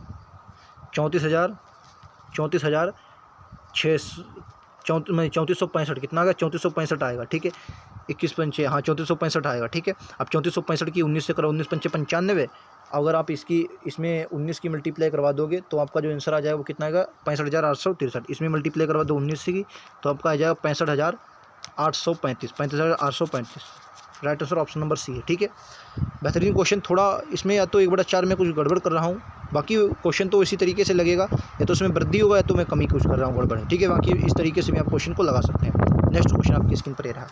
34,000, 34,665, कितना आ गया 3465 आएगा। ठीक है, 21 पंचे, हाँ 3465 आएगा। ठीक है, अब 3465 की 19 से करो, 19 पंचे 95। अगर आप इसमें 19 की मल्टीप्लाई करवा दोगे तो आपका जो आंसर आ जाएगा वो कितना आएगा 65,863। इसमें मल्टीप्लाई करवा दो 19 की, तो आपका आ जाएगा 65,835, 35,835। Right answer option number C है। ठीक है, बेहतरीन क्वेश्चन। थोड़ा इसमें या तो 1/4 में कुछ गड़बड़ कर रहा हूँ, बाकी क्वेश्चन तो इसी तरीके से लगेगा, या तो इसमें वृद्धि होगा या तो मैं कमी कुछ कर रहा हूँ गड़बड़ है। ठीक है, बाकी इस तरीके से भी आप क्वेश्चन को लगा सकते हैं। नेक्स्ट क्वेश्चन आपकी स्क्रीन पर ये रहा,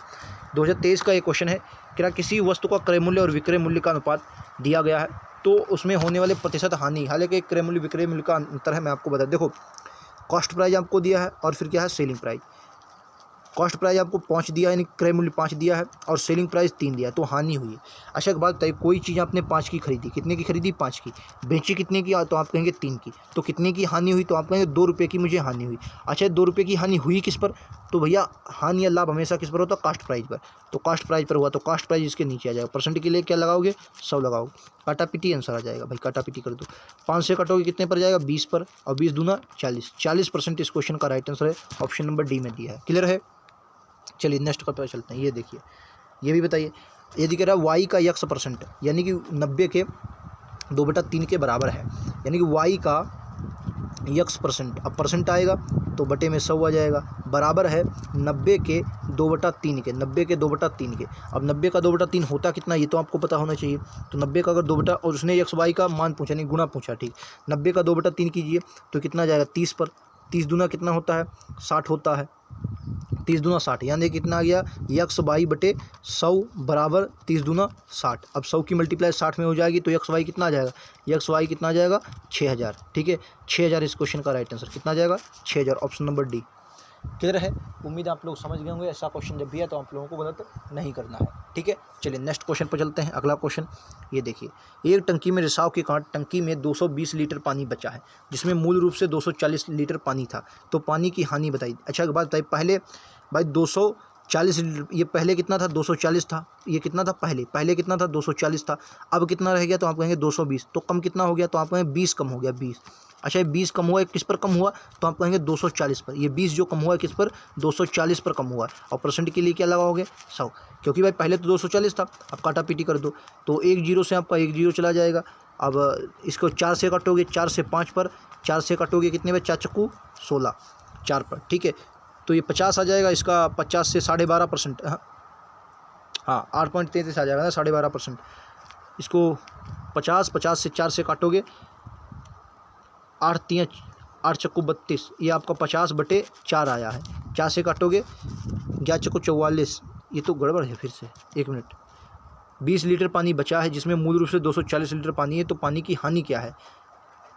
2023 का एक क्वेश्चन है। क्या किसी वस्तु का क्रय मूल्य और विक्रय मूल्य का अनुपात दिया गया है, तो उसमें होने वाले प्रतिशत हानि। हालांकि क्रय मूल्य विक्रय मूल्य का अंतर है, मैं आपको बता, देखो कॉस्ट प्राइस आपको दिया है और फिर क्या है सेलिंग प्राइस। कॉस्ट प्राइस आपको 5 दिया है, यानी क्रय मूल्य 5 दिया है, और सेलिंग प्राइस 3 दिया है, तो हानि हुई है। अच्छा एक बात बताइए, कोई चीज़ आपने 5 की खरीदी, कितने की खरीदी 5 की, बेची कितने की, तो आप कहेंगे 3 की, तो कितने की हानि हुई, तो आप कहेंगे 2 रुपये की मुझे हानि हुई। अच्छा 2 रुपये की हानि हुई किस पर, तो भैया हानि या लाभ हमेशा किस पर होता है कास्ट प्राइस पर, तो कास्ट प्राइस पर हुआ, तो कास्ट प्राइस इसके नीचे आ जाएगा। परसेंट के लिए क्या लगाओगे 100 लगाओगे, काटा पीटी आंसर आ जाएगा भाई, काटा पीटी कर दो। 5 से कटोगे कितने पर जाएगा 20 पर, और 20 दूना 40, 40% इस क्वेश्चन का राइट आंसर है, ऑप्शन नंबर डी में दिया है। क्लियर है, चलिए नेक्स्ट का पता चलते हैं। ये देखिए, ये भी बताइए, यदि कह रहा है वाई का x%, यानी कि 90 के 2/3 के बराबर है, यानी कि वाई का x%, अब परसेंट आएगा तो बटे में 100 आ जाएगा, बराबर है 90 के 2/3 के, 90 के 2/3 के। अब 90 का 2/3 होता कितना, ये तो आपको पता होना चाहिए। तो 90 का अगर 2 और उसने x y का मान पूछा, नहीं गुणा पूछा, ठीक, 90 का 2/3 कीजिए तो कितना जाएगा 30 पर, 30 दूना कितना होता है 60 होता है, 30 दूना 60, यानी कितना आ गया x y बटे 100 बराबर 30 दूना 60। अब 100 की मल्टीप्लाई 60 में हो जाएगी तो x y कितना आ जाएगा, x y कितना आ जाएगा 6,000। ठीक है, 6,000 इस क्वेश्चन का राइट आंसर कितना आ जाएगा 6,000, ऑप्शन नंबर डी। क्लियर है? उम्मीद आप लोग समझ गए होंगे। ऐसा क्वेश्चन जब भी है तो आप लोगों को गलत नहीं करना है, ठीक है। चलिए नेक्स्ट क्वेश्चन पर चलते हैं। अगला क्वेश्चन ये देखिए, एक टंकी में रिसाव के कारण टंकी में 220 लीटर पानी बचा है, जिसमें मूल रूप से 240 लीटर पानी था, तो पानी की हानि बताइए। अच्छा एक बात बताइए, पहले भाई 240 लीटर, ये पहले कितना था 240 था, ये कितना था पहले कितना था 240 था, अब कितना रह गया तो आप कहेंगे 220, तो कम कितना हो गया तो आप कहेंगे 20 कम हो गया 20। अच्छा ये 20 कम हुआ है, किस पर कम हुआ तो आप कहेंगे 240 पर। ये 20 जो कम हुआ है किस पर 240 पर कम हुआ है, और परसेंट के लिए क्या लगाओगे 100, क्योंकि भाई पहले तो 240 था, अब काटा पीटी कर दो तो 1 जीरो से आपका 1 जीरो चला जाएगा। अब इसको 4 से काटोगे, 4 से 5 पर, 4 से काटोगे कितने में 4 चक्कू 16, 4 पर, ठीक है। तो ये 50 आ जाएगा, इसका 50 से 12.5%, हाँ 8.33 आ जाएगा ना 12.5%। इसको 50 से 4 से काटोगे, 8 चक्कू 32, ये आपका 50/4 आया है। 4 से काटोगे 11 चक्कू 44, ये तो गड़बड़ है फिर से, 1 मिनट। 20 लीटर पानी बचा है, जिसमें मूल रूप से 240 लीटर पानी है, तो पानी की हानि क्या है।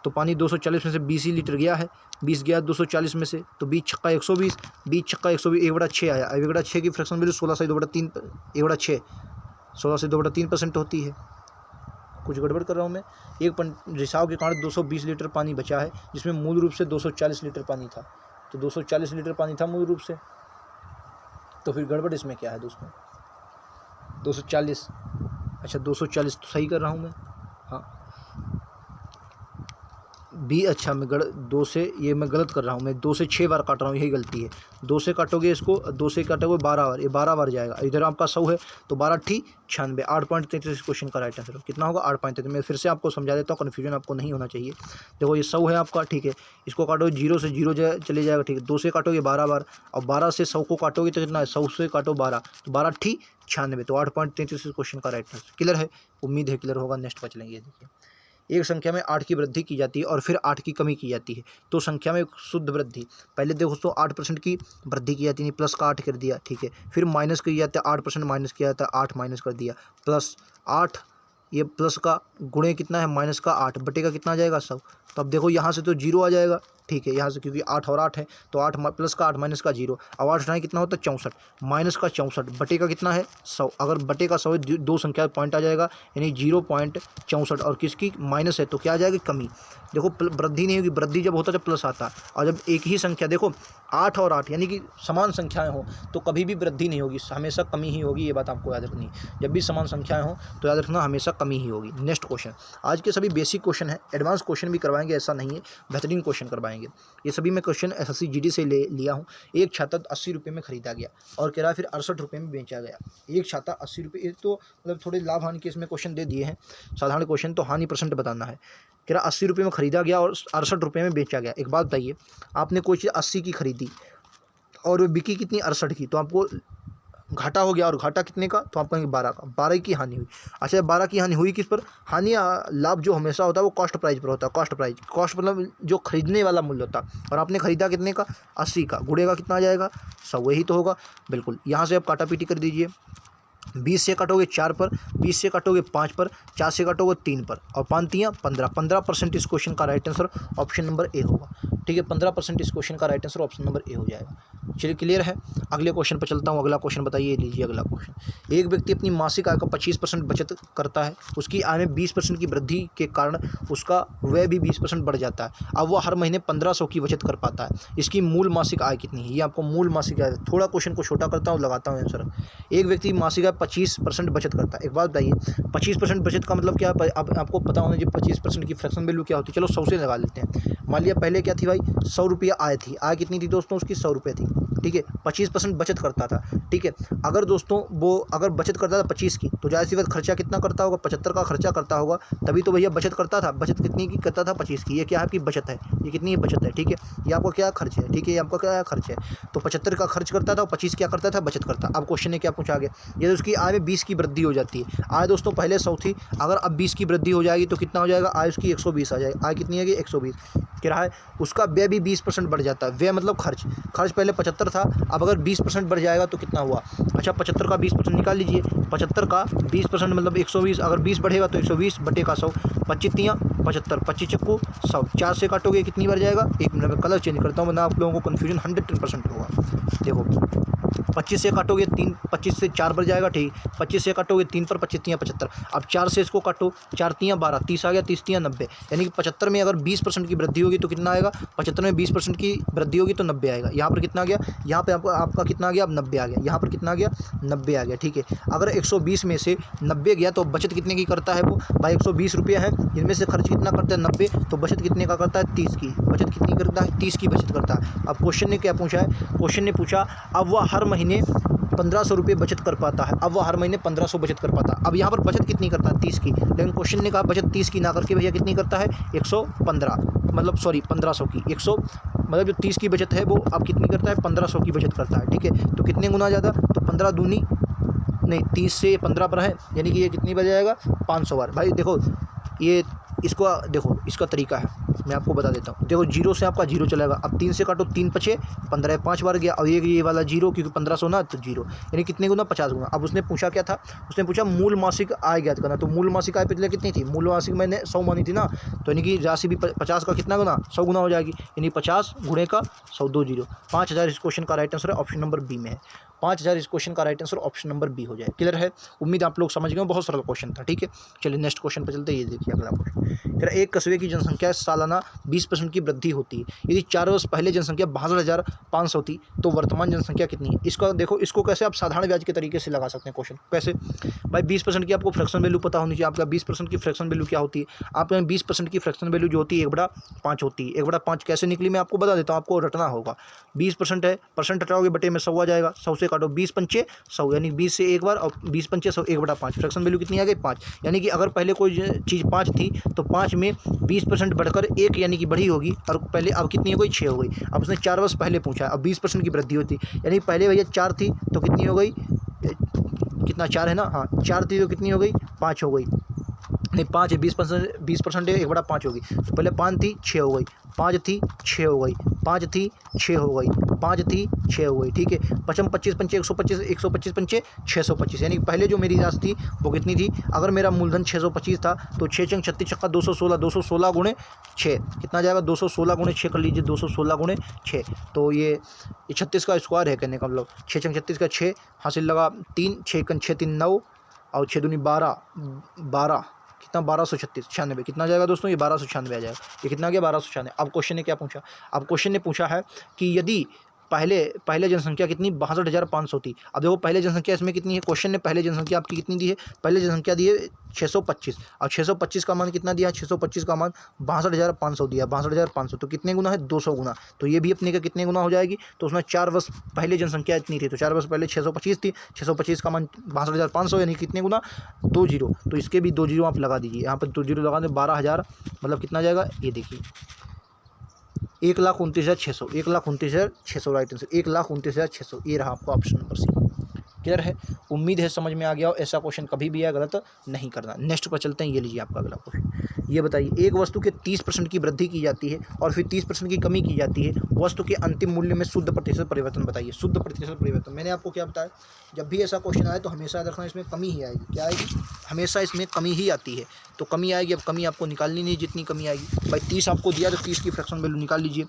तो पानी 240 में से 20 ही लीटर गया है, 20 गया 240 में से, तो 20 छक्का 120, 20 छक्का 120, 1/6 आया। 1/6 की फ्रैक्शन वैल्यू 16 से 2/3, 1/6 16 से 2/3% होती है। कुछ गड़बड़ कर रहा हूँ मैं। एक रिसाव के कारण 220 लीटर पानी बचा है, जिसमें मूल रूप से 240 लीटर पानी था, तो 240 लीटर पानी था मूल रूप से, तो फिर गड़बड़ इसमें क्या है दोस्तों 240, अच्छा 240 तो सही कर रहा हूँ मैं, हाँ अच्छा मैं 2 से, ये मैं गलत कर रहा हूँ, मैं 2 से 6 बार काट रहा हूँ, यही गलती है। 2 से काटोगे इसको, 2 से काटोगे 12 बार, ये 12 बार जाएगा। इधर आपका 100 है तो 12×96, 8.33 क्वेश्चन का राइट आंसर कितना होगा 8.33। मैं फिर से आपको समझा देता हूँ, कन्फ्यूजन आपको नहीं होना चाहिए। देखो ये 100 है आपका, ठीक है, इसको काटोगे 0 से 0 चले जाएगा, ठीक है। 2 से काटोगे 12 बार, और 12 से 100 को काटोगे तो कितना है, 100 से काटो 12, तो 12×96, तो 8.33 क्वेश्चन का राइट आंसर। क्लियर है? उम्मीद है क्लियर होगा। नेक्स्ट पर चलेंगे। देखिए, एक संख्या में 8 की वृद्धि की जाती है और फिर 8 की कमी की जाती है, तो संख्या में शुद्ध वृद्धि, पहले देखो दोस्तों 8% की वृद्धि की जाती है, प्लस का 8 कर दिया, ठीक है। फिर माइनस किया जाता है, 8% माइनस किया जाता है, 8 माइनस कर दिया, प्लस 8, ये प्लस का गुणे कितना है माइनस का 8, बटे का कितना आ जाएगा 100। तो अब देखो यहाँ से तो 0 आ जाएगा, ठीक है, यहाँ से क्योंकि 8 और 8 है, तो 8 प्लस का 8 माइनस का 0, अब 8 हटाएं कितना होता है 64, माइनस का 64, बटे का कितना है 100। अगर बटे का 100 है, 2 संख्या पॉइंट आ जाएगा, यानी 0.64, और किसकी माइनस है तो क्या आ जाएगी कमी। देखो वृद्धि नहीं होगी, वृद्धि जब होता है जब प्लस आता है, और जब एक ही संख्या देखो 8 और 8 यानी कि समान संख्याएं हो तो कभी भी वृद्धि नहीं होगी, हमेशा कमी ही होगी। ये बात आपको याद रखनी है, जब भी समान संख्याएं हो तो याद रखना हमेशा कमी ही होगी। नेक्स्ट क्वेश्चन, आज के सभी बेसिक क्वेश्चन है, एडवांस क्वेश्चन भी करवाएंगे ऐसा नहीं है, बेहतरीन क्वेश्चन करवाएंगे। ये सभी मैं क्वेश्चन SSC GD से लिया हूँ। एक छाता 80 रुपये में खरीदा गया और किराया फिर 68 रुपये में बेचा गया। एक छाता 80 रुपये, एक तो मतलब थोड़े लाभ हानि के इसमें क्वेश्चन दे दिए हैं, साधारण क्वेश्चन, तो हानि % बताना है। किराया 80 रुपये में खरीदा गया और 68 रुपये में बेचा गया। एक बात बताइए, आपने कोई चीज़ 80 की खरीदी और वो बिकी कितनी 68 की, तो आपको घाटा हो गया, और घाटा कितने का तो आप कहेंगे 12 का, 12 की हानि हुई। अच्छा 12 की हानि हुई किस पर, हानि लाभ जो हमेशा होता है वो कॉस्ट प्राइस पर होता है। कॉस्ट प्राइस, कॉस्ट मतलब जो खरीदने वाला मूल्य होता है, और आपने खरीदा कितने का 80 का, गुड़ेगा कितना आ जाएगा 100, यही तो होगा बिल्कुल। यहाँ से आप काटा पीटी कर दीजिए, 20 से काटोगे 4 पर, 20 से काटोगे 5 पर, 4 से काटोगे 3 पर, और 5×3 = 15% इस क्वेश्चन का राइट आंसर ऑप्शन नंबर ए होगा, ठीक है। 15% इस क्वेश्चन का राइट आंसर ऑप्शन नंबर ए हो जाएगा। चलिए क्लियर है। अगले क्वेश्चन पर चलता हूँ। अगला क्वेश्चन बताइए, लीजिए अगला क्वेश्चन। एक व्यक्ति अपनी मासिक आय का 25% बचत करता है, उसकी आय में 20% की वृद्धि के कारण उसका व्यय भी 20% बढ़ जाता है। अब वह हर महीने 1500 की बचत कर पाता है। इसकी मूल मासिक आय कितनी है, ये आपको मूल मासिक आय, थोड़ा क्वेश्चन को छोटा करता हूँ, लगाता हूँ आंसर। एक व्यक्ति मासिक आय 25% बचत करता है। एक बात बताइए, 25% बचत का मतलब क्या है, अब आपको पता होना चाहिए 25% की फ्रैक्शन वैल्यू क्या होती है। चलो 100 से लगा लेते हैं। मान लिया पहले क्या थी भाई, 100 रुपया आय थी, आय कितनी थी दोस्तों उसकी 100 रुपये थी, ठीक है। 25% बचत करता था, ठीक है। अगर दोस्तों वो अगर बचत करता था 25 की, तो जाहिर सी बात खर्चा कितना करता होगा, 75 का खर्चा करता होगा, तभी तो भैया बचत करता था। बचत कितनी की करता था 25 की, ये क्या है आपकी बचत है, ये कितनी बचत है, ठीक है। ये आपका क्या खर्च है, ठीक है, ये आपका क्या खर्च है। तो 75 का खर्च करता था और 25 क्या करता था, बचत करता। अब क्वेश्चन ने क्या पूछा आगे, ये उसकी आय में 20 की वृद्धि हो जाती है। आय दोस्तों पहले 100 थी, अगर अब 20 की वृद्धि हो जाएगी तो कितना हो जाएगा, आय उसकी 120 आ जाएगी। आय कितनी आएगी 120। क्या रहा है, उसका व्यय भी 20% बढ़ जाता है। व्यय मतलब खर्च पहले 75 था, अब अगर 20% बढ़ जाएगा तो कितना हुआ। अच्छा 75 का 20% निकाल लीजिए, 75 का 20% मतलब 120, अगर 20 बढ़ेगा तो 120 बटे का 100, 25 तियाँ 75, 25 चक्कू 100, 4 से काटोगे कितनी बार जाएगा। एक मिनट में कलर चेंज करता हूँ वरना आप लोगों को कन्फ्यूजन 110% होगा। देखो 25 से काटोगे 3, 25 से 4 बार जाएगा, ठीक। 25 से काटोगे 3 पर 25 तियाँ 75, अब 4 से इसको काटो, 4 तियाँ 12, 30 आ गया, 30 तियाँ 90, यानी कि 75 में अगर 20% की वृद्धि होगी तो कितना आएगा, 75 में 20% की वृद्धि होगी तो 90 आएगा। यहाँ पर कितना आ गया, यहाँ पे आपका कितना आ गया, अब 90 आ गया, यहाँ पर कितना आ गया, 90 आ गया, ठीक है। अगर 120 में से 90 गया तो बचत कितने की करता है वो, भाई 120 रुपये है, इनमें से खर्च कितना करता है 90, तो बचत कितने का करता है 30 की, बचत कितनी करता है 30 की बचत करता है। अब क्वेश्चन ने क्या पूछा है, क्वेश्चन ने पूछा अब वह हर महीने 1500 रुपये बचत कर पाता है, अब वह हर महीने 1500 बचत कर पाता है। अब यहाँ पर बचत कितनी करता है 30 की, लेकिन क्वेश्चन ने कहा बचत 30 की ना करके भैया कितनी करता है 115, मतलब सॉरी 1500 की, 100 मतलब जो 30 की बचत है वो अब कितनी करता है 1500 की बचत करता है, ठीक है। तो कितने गुना ज़्यादा, तो 15 दूनी नहीं 30 से 15 पर है, यानी कि ये कितनी बार जाएगा 500 बार। भाई देखो ये इसको देखो, इसका तरीका है मैं आपको बता देता हूँ। देखो 0 से आपका 0 चलेगा, अब 3 से काटो 3 पचे 15, 5 बार गया, और ये वाला 0 क्योंकि 1500 ना तो 0, यानी कितने गुना 50 गुना। अब उसने पूछा क्या था, उसने पूछा मूल मासिक आय ज्ञात करना, तो मूल मासिक आय पिछले कितनी थी, मूल मासिक मैंने 100 मानी थी ना, तो यानी कि राशि भी 50 का कितना गुना 100 गुना हो जाएगी, यानी 50 गुणे का 100, 2 0, 5000 इस क्वेश्चन का राइट आंसर है, ऑप्शन नंबर बी में है। 5000 इस क्वेश्चन का right answer option number B हो जाए। क्लियर है, उम्मीद आप लोग समझ गए, बहुत सरल क्वेश्चन था, ठीक है। चलिए नेक्स्ट क्वेश्चन पर चलते हैं, ये देखिए अगला क्वेश्चन। फिर एक कस्बे की जनसंख्या सालाना 20% की वृद्धि होती है, यदि 4 वर्ष पहले जनसंख्या 62,500 थी तो वर्तमान जनसंख्या कितनी है। इसका देखो, इसको कैसे आप साधारण ब्याज के तरीके से लगा सकते हैं क्वेश्चन, कैसे भाई 20% की आपको फ्रैक्शन वैल्यू पता होनी चाहिए। आपका 20% की फ्रैक्शन वैल्यू क्या होती है, आप 20% की फ्रैक्शन वैल्यू जो होती है 1/5 होती है। 1/5 कैसे निकली मैं आपको बता देता हूँ, आपको रटना होगा। 20% है, परसेंट हटाओगे बटे में 100 आ जाएगा, 100 से काटो 20 पंचे 100, यानी 20 से एक बार और 20 पंचे 100, 1/5 फ्रैक्शन वैल्यू कितनी आ गई 5, यानी कि अगर पहले कोई चीज़ 5 थी तो 5 में 20% बढ़कर 1 यानी कि बढ़ी होगी, और पहले अब कितनी हो गई 6 हो गई। अब उसने 4 वर्ष पहले पूछा, अब 20% की वृद्धि होती, यानी पहले भैया 4 थी तो कितनी हो गई, कितना 4 है ना, हाँ 4 थी तो कितनी हो गई 5 हो गई, नहीं 5 है, 20% है 1/5 होगी, तो पहले 5 थी 6 हो गई, 5 थी 6 हो गई, 5 थी 6 हो गई, 5 थी 6 हो गई, ठीक है। 25 पंचे 125, 125 पंचे 625, यानी पहले जो मेरी राशि थी वो कितनी थी, अगर मेरा मूलधन 625 था तो 6 चंग 36 चक्का 216, 216 गुणे 6 कितना जाएगा, 216 गुणे 6 कर लीजिए, 216 गुणे 6, तो ये 36 का स्क्वायर है कहने का मतलब, 6 चंग 36 का 6 हासिल लगा 3, 6 कन 6 3 9 और 6 दूनी 12, 12 कितना 1236 96, कितना जाएगा दोस्तों, ये 1296 आ जाएगा। ये कितना गया 1296। अब क्वेश्चन ने क्या पूछा, अब क्वेश्चन ने पूछा है कि यदि पहले जनसंख्या कितनी 62,500 थी। अब देखो पहले जनसंख्या इसमें कितनी है, क्वेश्चन ने पहले जनसंख्या आपकी कितनी दी है, पहले जनसंख्या दी है 625, और 625 का मान कितना दिया, 625 का मान 62,500 दिया, 62,500 तो कितने गुना है 200 गुना, तो ये भी अपने का कितने गुना हो जाएगी। तो उसमें 4 वर्ष पहले जनसंख्या इतनी थी, तो 4 वर्ष पहले 625 थी, 625 का मान 62,500 यानी कितने गुना 2 0, तो इसके भी 2 0 आप लगा दीजिए, यहाँ पर 2 0 लगा दें 12,000 मतलब कितना जाएगा, ये देखिए 1,29,600, 1,29,600 राइट आंसर, 1,29,600, ये रहा आपका ऑप्शन नंबर सी। क्लियर है, उम्मीद है समझ में आ गया हो, ऐसा क्वेश्चन कभी भी है गलत नहीं करना। नेक्स्ट पर चलते हैं, ये लीजिए आपका अगला क्वेश्चन। ये बताइए, एक वस्तु के 30% की वृद्धि की जाती है और फिर 30% की कमी की जाती है, वस्तु के अंतिम मूल्य में शुद्ध प्रतिशत परिवर्तन बताइए। शुद्ध प्रतिशत परिवर्तन मैंने आपको क्या बताया, जब भी ऐसा क्वेश्चन आए तो हमेशा रखना इसमें कमी ही आएगी, क्या आएगी, हमेशा इसमें कमी ही आती है, तो कमी आएगी। अब कमी आपको निकालनी नहीं, जितनी कमी आएगी, भाई 30 आपको दिया तो 30 की फ्रैक्शन वैल्यू निकाल लीजिए।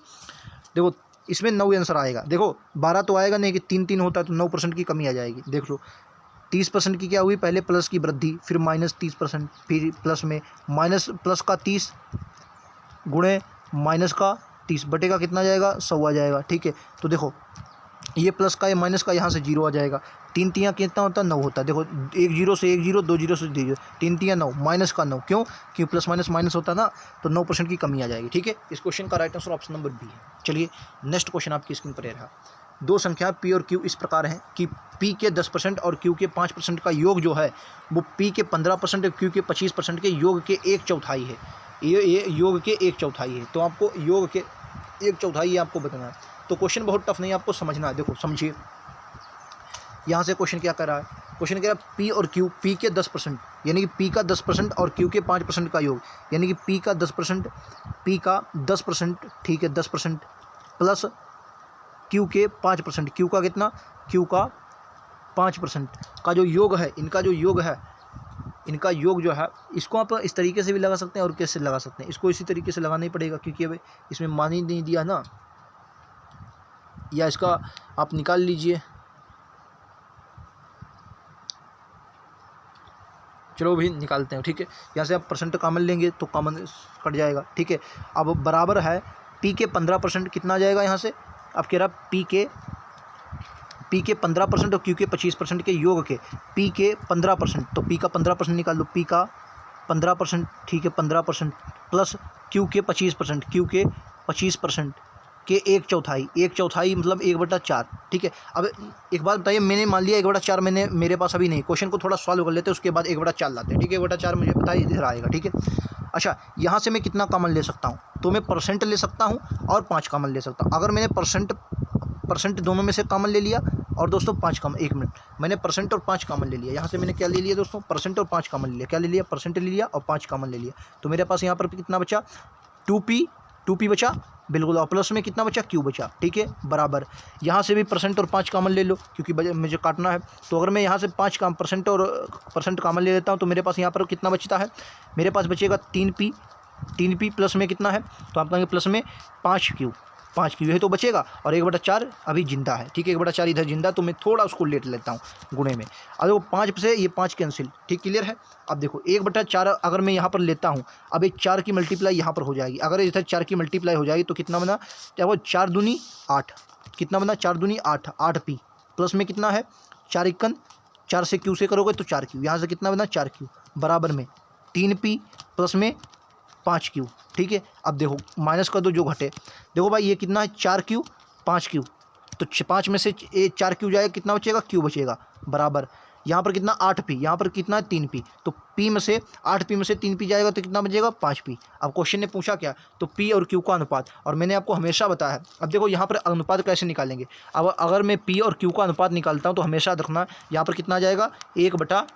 देखो इसमें 9 आंसर आएगा, देखो 12 तो आएगा नहीं कि 3 3 होता है, तो 9% की कमी आ जाएगी। देख लो 30% की क्या हुई, पहले प्लस की वृद्धि, फिर -30%, फिर प्लस में माइनस प्लस का 30 गुणे माइनस का 30 बटे का कितना जाएगा 100 आ जाएगा, ठीक है। तो देखो ये प्लस का, ये माइनस का, यहाँ से 0 आ जाएगा, 3 तियाँ कितना होता है 9 होता है। देखो 1 0 से 1 0, 2 0 से 0, 3 तियाँ 9, माइनस का 9, क्यों, क्यों प्लस माइनस माइनस होता है ना, तो 9% की कमी आ जाएगी, ठीक है। इस क्वेश्चन का right answer option number B है। चलिए नेक्स्ट क्वेश्चन आपकी स्क्रीन पर रहा। दो संख्या P और Q इस प्रकार हैं कि P के 10% और Q के 5% का योग जो है वो P के 15% और Q के 25% के योग के 1/4 है। ये योग के 1/4 है, तो आपको योग के 1/4 आपको बताना है। तो क्वेश्चन बहुत टफ नहीं, आपको समझना है। देखो समझिए, यहाँ से क्वेश्चन क्या कर रहा है, क्वेश्चन कह रहा है पी और क्यू, पी के 10% यानी कि पी का 10% और क्यू के 5% का योग, यानी कि पी का 10%, पी का 10%, ठीक है 10% प्लस क्यू के 5%, क्यू का कितना, क्यू का 5% का जो योग है, इनका जो योग है, इनका योग जो है, इसको आप इस तरीके से भी लगा सकते हैं और कैसे लगा सकते हैं, इसको इसी तरीके से लगाना ही पड़ेगा क्योंकि अब इसमें मान ही नहीं दिया ना, या इसका आप निकाल लीजिए। चलो भी निकालते हैं, ठीक है। यहाँ से आप परसेंट कॉमन लेंगे तो कॉमन कट जाएगा, ठीक है। अब बराबर है पी के 15% कितना आ जाएगा यहाँ से, अब कह रहा पी के 15% और क्यू के 25% के योग के, पी के 15%, तो पी का 15% निकाल लो, पी का 15%, ठीक है 15% प्लस क्यू के 25%, क्यू के 25% के 1/4 मतलब 1/4, ठीक है। अब एक बात बताइए, मैंने मान लिया 1/4 मैंने, मेरे पास अभी नहीं, क्वेश्चन को थोड़ा सॉल्व कर लेते हैं, उसके बाद 1/4 लाते हैं, ठीक है। 1/4 मुझे पता है इधर आएगा, ठीक है। अच्छा, यहाँ से मैं कितना कॉमन ले सकता हूँ, तो मैं परसेंट ले सकता हूँ और 5 कॉमन ले सकता हूँ। अगर मैंने परसेंट दोनों में से कॉमन ले लिया और दोस्तों 5 कॉमन, 1 मिनट, मैंने परसेंट और 5 कॉमन ले लिया, यहाँ से मैंने क्या ले लिया दोस्तों, परसेंट और 5 कॉमन ले लिया, क्या ले लिया, परसेंट ले लिया और 5 कॉमन ले लिया, तो मेरे पास यहाँ पर कितना बचा, 2p बचा, बिल्कुल, और प्लस में कितना बचा, क्यू बचा, ठीक है। बराबर यहाँ से भी परसेंट और 5 कॉमन ले लो क्योंकि मुझे काटना है, तो अगर मैं यहाँ से 5 परसेंट कॉमन ले लेता हूँ तो मेरे पास यहाँ पर कितना बचता है, मेरे पास बचेगा 3p प्लस में कितना है, तो आप कहेंगे प्लस में 5q यही तो बचेगा, और 1/4 अभी जिंदा है, ठीक है। 1/4 इधर जिंदा, तो मैं थोड़ा उसको लेट लेता हूँ गुणे में। अब देखो 5 से ये 5 कैंसिल, ठीक, क्लियर है। अब देखो 1/4 अगर मैं यहाँ पर लेता हूँ, अब एक 4 की मल्टीप्लाई यहाँ पर हो जाएगी, अगर इधर 4 की मल्टीप्लाई हो जाएगी तो कितना बना, क्या वो 4 दूनी 8, कितना बना 4 दूनी 8, 8p प्लस में कितना है 4 इक्कन, 4 से क्यू से करोगे तो 4q, यहाँ से कितना बना 4q बराबर में 3p प्लस में 5q, ठीक है। अब देखो माइनस कर दो जो घटे, देखो भाई ये कितना है 4q 5q, तो 5 में से 4q जाएगा, कितना बचेगा, q बचेगा, बराबर यहाँ पर कितना 8p, यहाँ पर कितना है 3p, तो p में से 8p में से 3p जाएगा तो कितना बचेगा 5p। अब क्वेश्चन ने पूछा क्या, तो p और q का अनुपात, और मैंने आपको हमेशा बताया है। अब देखो यहाँ पर अनुपात कैसे निकालेंगे, अब अगर मैं p और q का अनुपात निकालता हूँ तो हमेशा रखना यहाँ पर कितना आ जाएगा 1/5।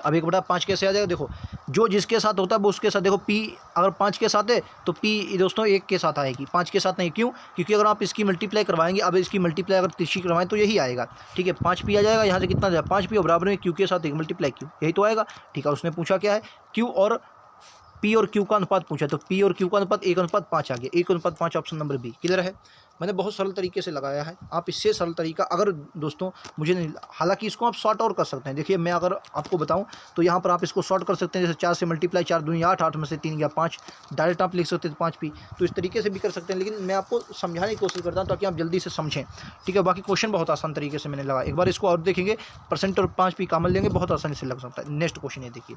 अब 1/5 कैसे आ जाएगा, देखो जो जिसके साथ होता है वो उसके साथ, देखो p अगर 5 के साथ है तो p दोस्तों 1 के साथ आएगी, 5 के साथ नहीं, क्यों, क्योंकि अगर आप इसकी मल्टीप्लाई करवाएंगे, अब इसकी मल्टीप्लाई अगर तीसरी करवाएं तो यही आएगा, ठीक है। 5p आ जाएगा, यहाँ से कितना जाएगा 5p और बराबर में q के साथ 1 मल्टीप्लाई q, यही तो आएगा, ठीक है। उसने पूछा क्या है, q और p और q का अनुपात पूछा, तो p और q का अनुपात 1:5 आ गया, 1:5, ऑप्शन नंबर बी, क्लियर है। मैंने बहुत सरल तरीके से लगाया है, आप इससे सरल तरीका अगर दोस्तों मुझे नहीं, हालांकि इसको आप शॉर्ट और कर सकते हैं। देखिए मैं अगर आपको बताऊं तो यहाँ पर आप इसको शॉर्ट कर सकते हैं, जैसे 4 से मल्टीप्लाई 4 दूनी 8, 8 में से 3 गया 5, डायरेक्ट आप लिख सकते हैं 5p, तो इस तरीके से भी कर सकते हैं, लेकिन मैं आपको समझाने की कोशिश करता हूँ ताकि आप जल्दी से समझें, ठीक है। बाकी क्वेश्चन बहुत आसान तरीके से मैंने लगा, एक बार इसको और देखेंगे, परसेंट और 5p कॉमन लेंगे, बहुत आसानी से लग सकता है। नेक्स्ट क्वेश्चन ये देखिए,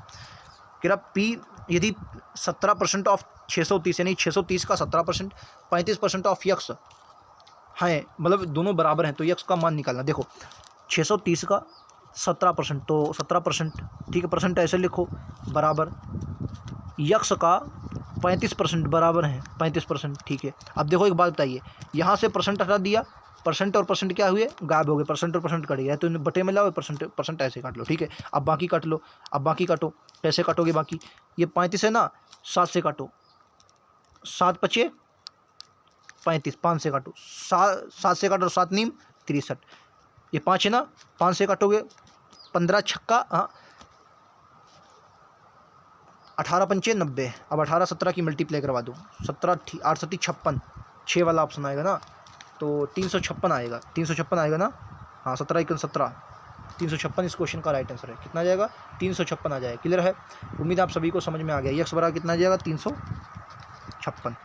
कि p यदि 17% ऑफ 630 यानी 630 का 17%, 35% ऑफ यक्स है, मतलब दोनों बराबर हैं, तो यक्स का मान निकालना। देखो 630 का 17%, तो 17%, ठीक है, परसेंट ऐसे लिखो, बराबर यक्स का 35% बराबर है 35%, ठीक है। अब देखो एक बात बताइए, यहाँ से परसेंट हटा दिया, परसेंट और परसेंट क्या हुए, गायब हो गए, परसेंट और परसेंट कट गया, तो बटे में लाओ, परसेंट ऐसे काट लो, ठीक है। अब बाकी काट लो, अब बाकी काटो, कैसे काटोगे बाकी, ये 35 है ना, 7 से काटो, 7 × 5 = 35, 5 से काटो, 7 से काटो, 7 × 9 = 63, ये 5 है ना, 5 से काटोगे 15 छक्का, हाँ 18 पंचे 90, अब 18 17 की मल्टीप्लाई करवा दो, 17 8 7 56, 6 वाला ऑप्शन आएगा ना, तो 356 आएगा, 356 आएगा ना, हाँ 17 × 17 356 इस क्वेश्चन का राइट आंसर है। कितना जाएगा, 356 आ जाएगा, क्लियर है। उम्मीद आप सभी को समझ में आ गया, यक्स बराबर कितना जाएगा 356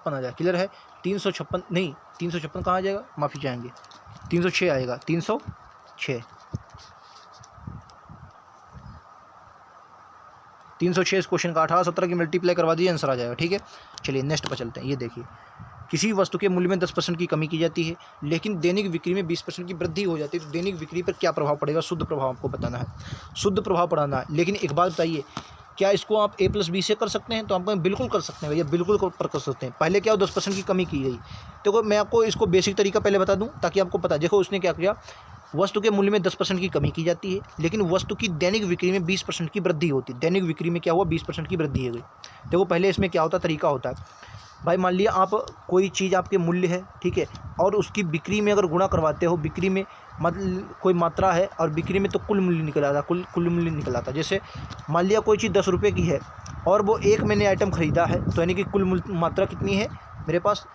आ जाएगा, क्लियर है। 356 नहीं, 356 कहाँ आ जाएगा, माफ़ी चाहेंगे, 306 आएगा, 306 इस क्वेश्चन का 18 17 की मल्टीप्लाई करवा दीजिए, आंसर आ जाएगा, ठीक है। चलिए नेक्स्ट पर चलते हैं। ये देखिए, किसी वस्तु के मूल्य में 10% की कमी की जाती है, लेकिन दैनिक बिक्री में 20% की वृद्धि हो जाती है, तो दैनिक बिक्री पर क्या प्रभाव पड़ेगा, शुद्ध प्रभाव आपको बताना है, शुद्ध प्रभाव पड़ाना है। लेकिन एक बात बताइए क्या इसको आप A+B से कर सकते हैं? तो आप कहें बिल्कुल कर सकते हैं भैया, बिल्कुल कर सकते हैं। पहले क्या हो 10% की कमी की गई। देखो मैं आपको इसको बेसिक तरीका पहले बता दूं ताकि आपको पता। देखो उसने क्या किया, वस्तु के मूल्य में 10% की कमी की जाती है, लेकिन वस्तु की दैनिक बिक्री में 20% की वृद्धि होती है। दैनिक बिक्री में क्या हुआ, 20% की वृद्धि हो गई। देखो पहले इसमें क्या होता तरीका होता है भाई, मान लिया आप कोई चीज़ आपके मूल्य है, ठीक है, और उसकी बिक्री में अगर गुणा करवाते हो, बिक्री में मतलब कोई मात्रा है और बिक्री में तो कुल मूल्य निकल आता, कुल मूल्य निकल आता। जैसे मान लिया कोई चीज़ 10 रुपये की है और वो एक मैंने आइटम ख़रीदा है, तो यानी कि कुल मात्रा कितनी है मेरे पास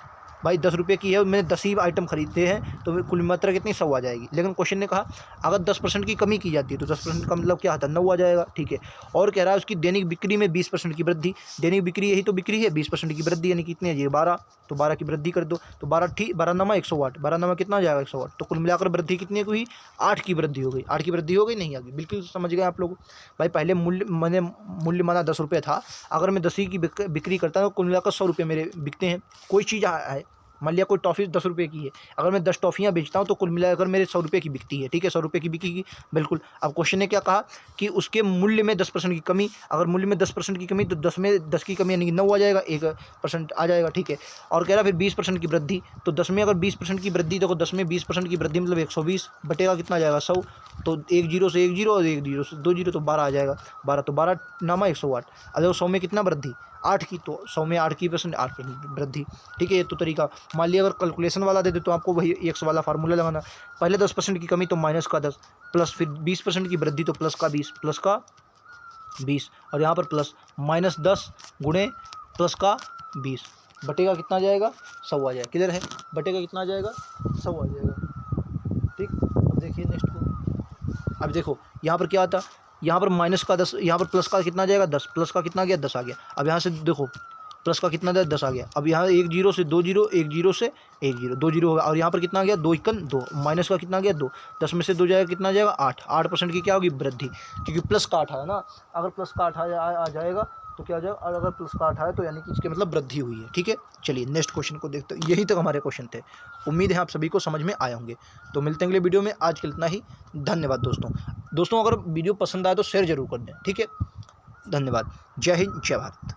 भाई 10 रुपये की है और मैंने 10 ही आइटम खरीदते हैं, तो कुल मात्रा कितनी 100 आ जाएगी। लेकिन क्वेश्चन ने कहा अगर 10% की कमी की जाती है तो 10% का मतलब क्या आता है 9 आ जाएगा, ठीक है। और कह रहा है उसकी दैनिक बिक्री में 20% की वृद्धि। दैनिक बिक्री यही तो बिक्री है, 20% की वृद्धि यानी कितनी है ये 12, तो 12 की वृद्धि कर दो तो 12 ठीक 12 नमा 108, 12 नमा कितना आ जाएगा 108। तो कुल मिलाकर वृद्धि कितनी हुई 8 की वृद्धि हो गई। 8 की वृद्धि हो गई, नहीं आ गई, बिल्कुल समझ गए आप लोग। भाई पहले मूल्य माना 10 रुपये था, अगर मैं 10 ही की बिक्री करता हूँ तो कुल मिलाकर 100 रुपये मेरे बिकते हैं। कोई चीज़ है, मान लिया कोई टॉफ़ी 10 रुपये की है, अगर मैं 10 टॉफ़ियाँ बेचता हूँ तो कुल मिलाकर मेरे 100 रुपये की बिकती है, ठीक है, 100 रुपये की बिकेगी बिल्कुल। अब क्वेश्चन ने क्या कहा कि उसके मूल्य में 10% की कमी, अगर मूल्य में 10% की कमी तो 10 में 10 की कमी यानी कि 9 आ जाएगा, 1% आ जाएगा, ठीक है। और कह रहा फिर 20% की वृद्धि, तो 10 में अगर 20% की वृद्धि, देखो 10 में 20% की वृद्धि मतलब 120 बटेगा कितना आ जाएगा 100, तो एक जीरो से 1 जीरो और 1 जीरो से 2 जीरो तो 12 आ जाएगा, 12 तो 12 नामा 108। अगर 100 में कितना वृद्धि 8 की, तो 100 में 8% वृद्धि, ठीक है। ये तो तरीका। मान लिया अगर कैलकुलेशन वाला दे दे तो आपको वही एक्स वाला फार्मूला लगाना, पहले 10% की कमी तो माइनस का 10 प्लस फिर 20% की वृद्धि तो प्लस का 20 और यहाँ पर प्लस माइनस 10 गुणे प्लस का 20 बटेगा कितना आ जाएगा 100 आ जाएगा। क्लियर है, बटेगा कितना आ जाएगा 100 आ जाएगा, ठीक। अब देखिए नेक्स्ट को, अब देखो यहाँ पर क्या आता, यहाँ पर माइनस का 10, यहाँ पर प्लस का कितना आ जाएगा 10, प्लस का कितना आ गया 10 आ गया। अब यहाँ से देखो प्लस का कितना 10 आ गया। अब यहाँ 1 जीरो से 2 जीरो, 1 जीरो से 1 जीरो, 2 जीरो होगा और यहाँ पर कितना आ गया 2 इक्कन 2, माइनस का कितना आ गया 2, 10 में से 2 जाएगा कितना आ जाएगा 8, 8% की क्या होगी वृद्धि, क्योंकि प्लस का 8 है ना। अगर प्लस का 8 आ जाएगा तो क्या हो जाएगा, और अगर प्लस का 8 है तो यानी कि इसके मतलब वृद्धि हुई है, ठीक है। चलिए नेक्स्ट क्वेश्चन को देखते हैं। यही तक हमारे क्वेश्चन थे, उम्मीद है आप सभी को समझ में आए होंगे। तो मिलते हैं अगले वीडियो में, आज के लिए इतना ही। धन्यवाद दोस्तों। अगर वीडियो पसंद आए तो शेयर जरूर कर दें, ठीक है। धन्यवाद। जय हिंद, जय भारत।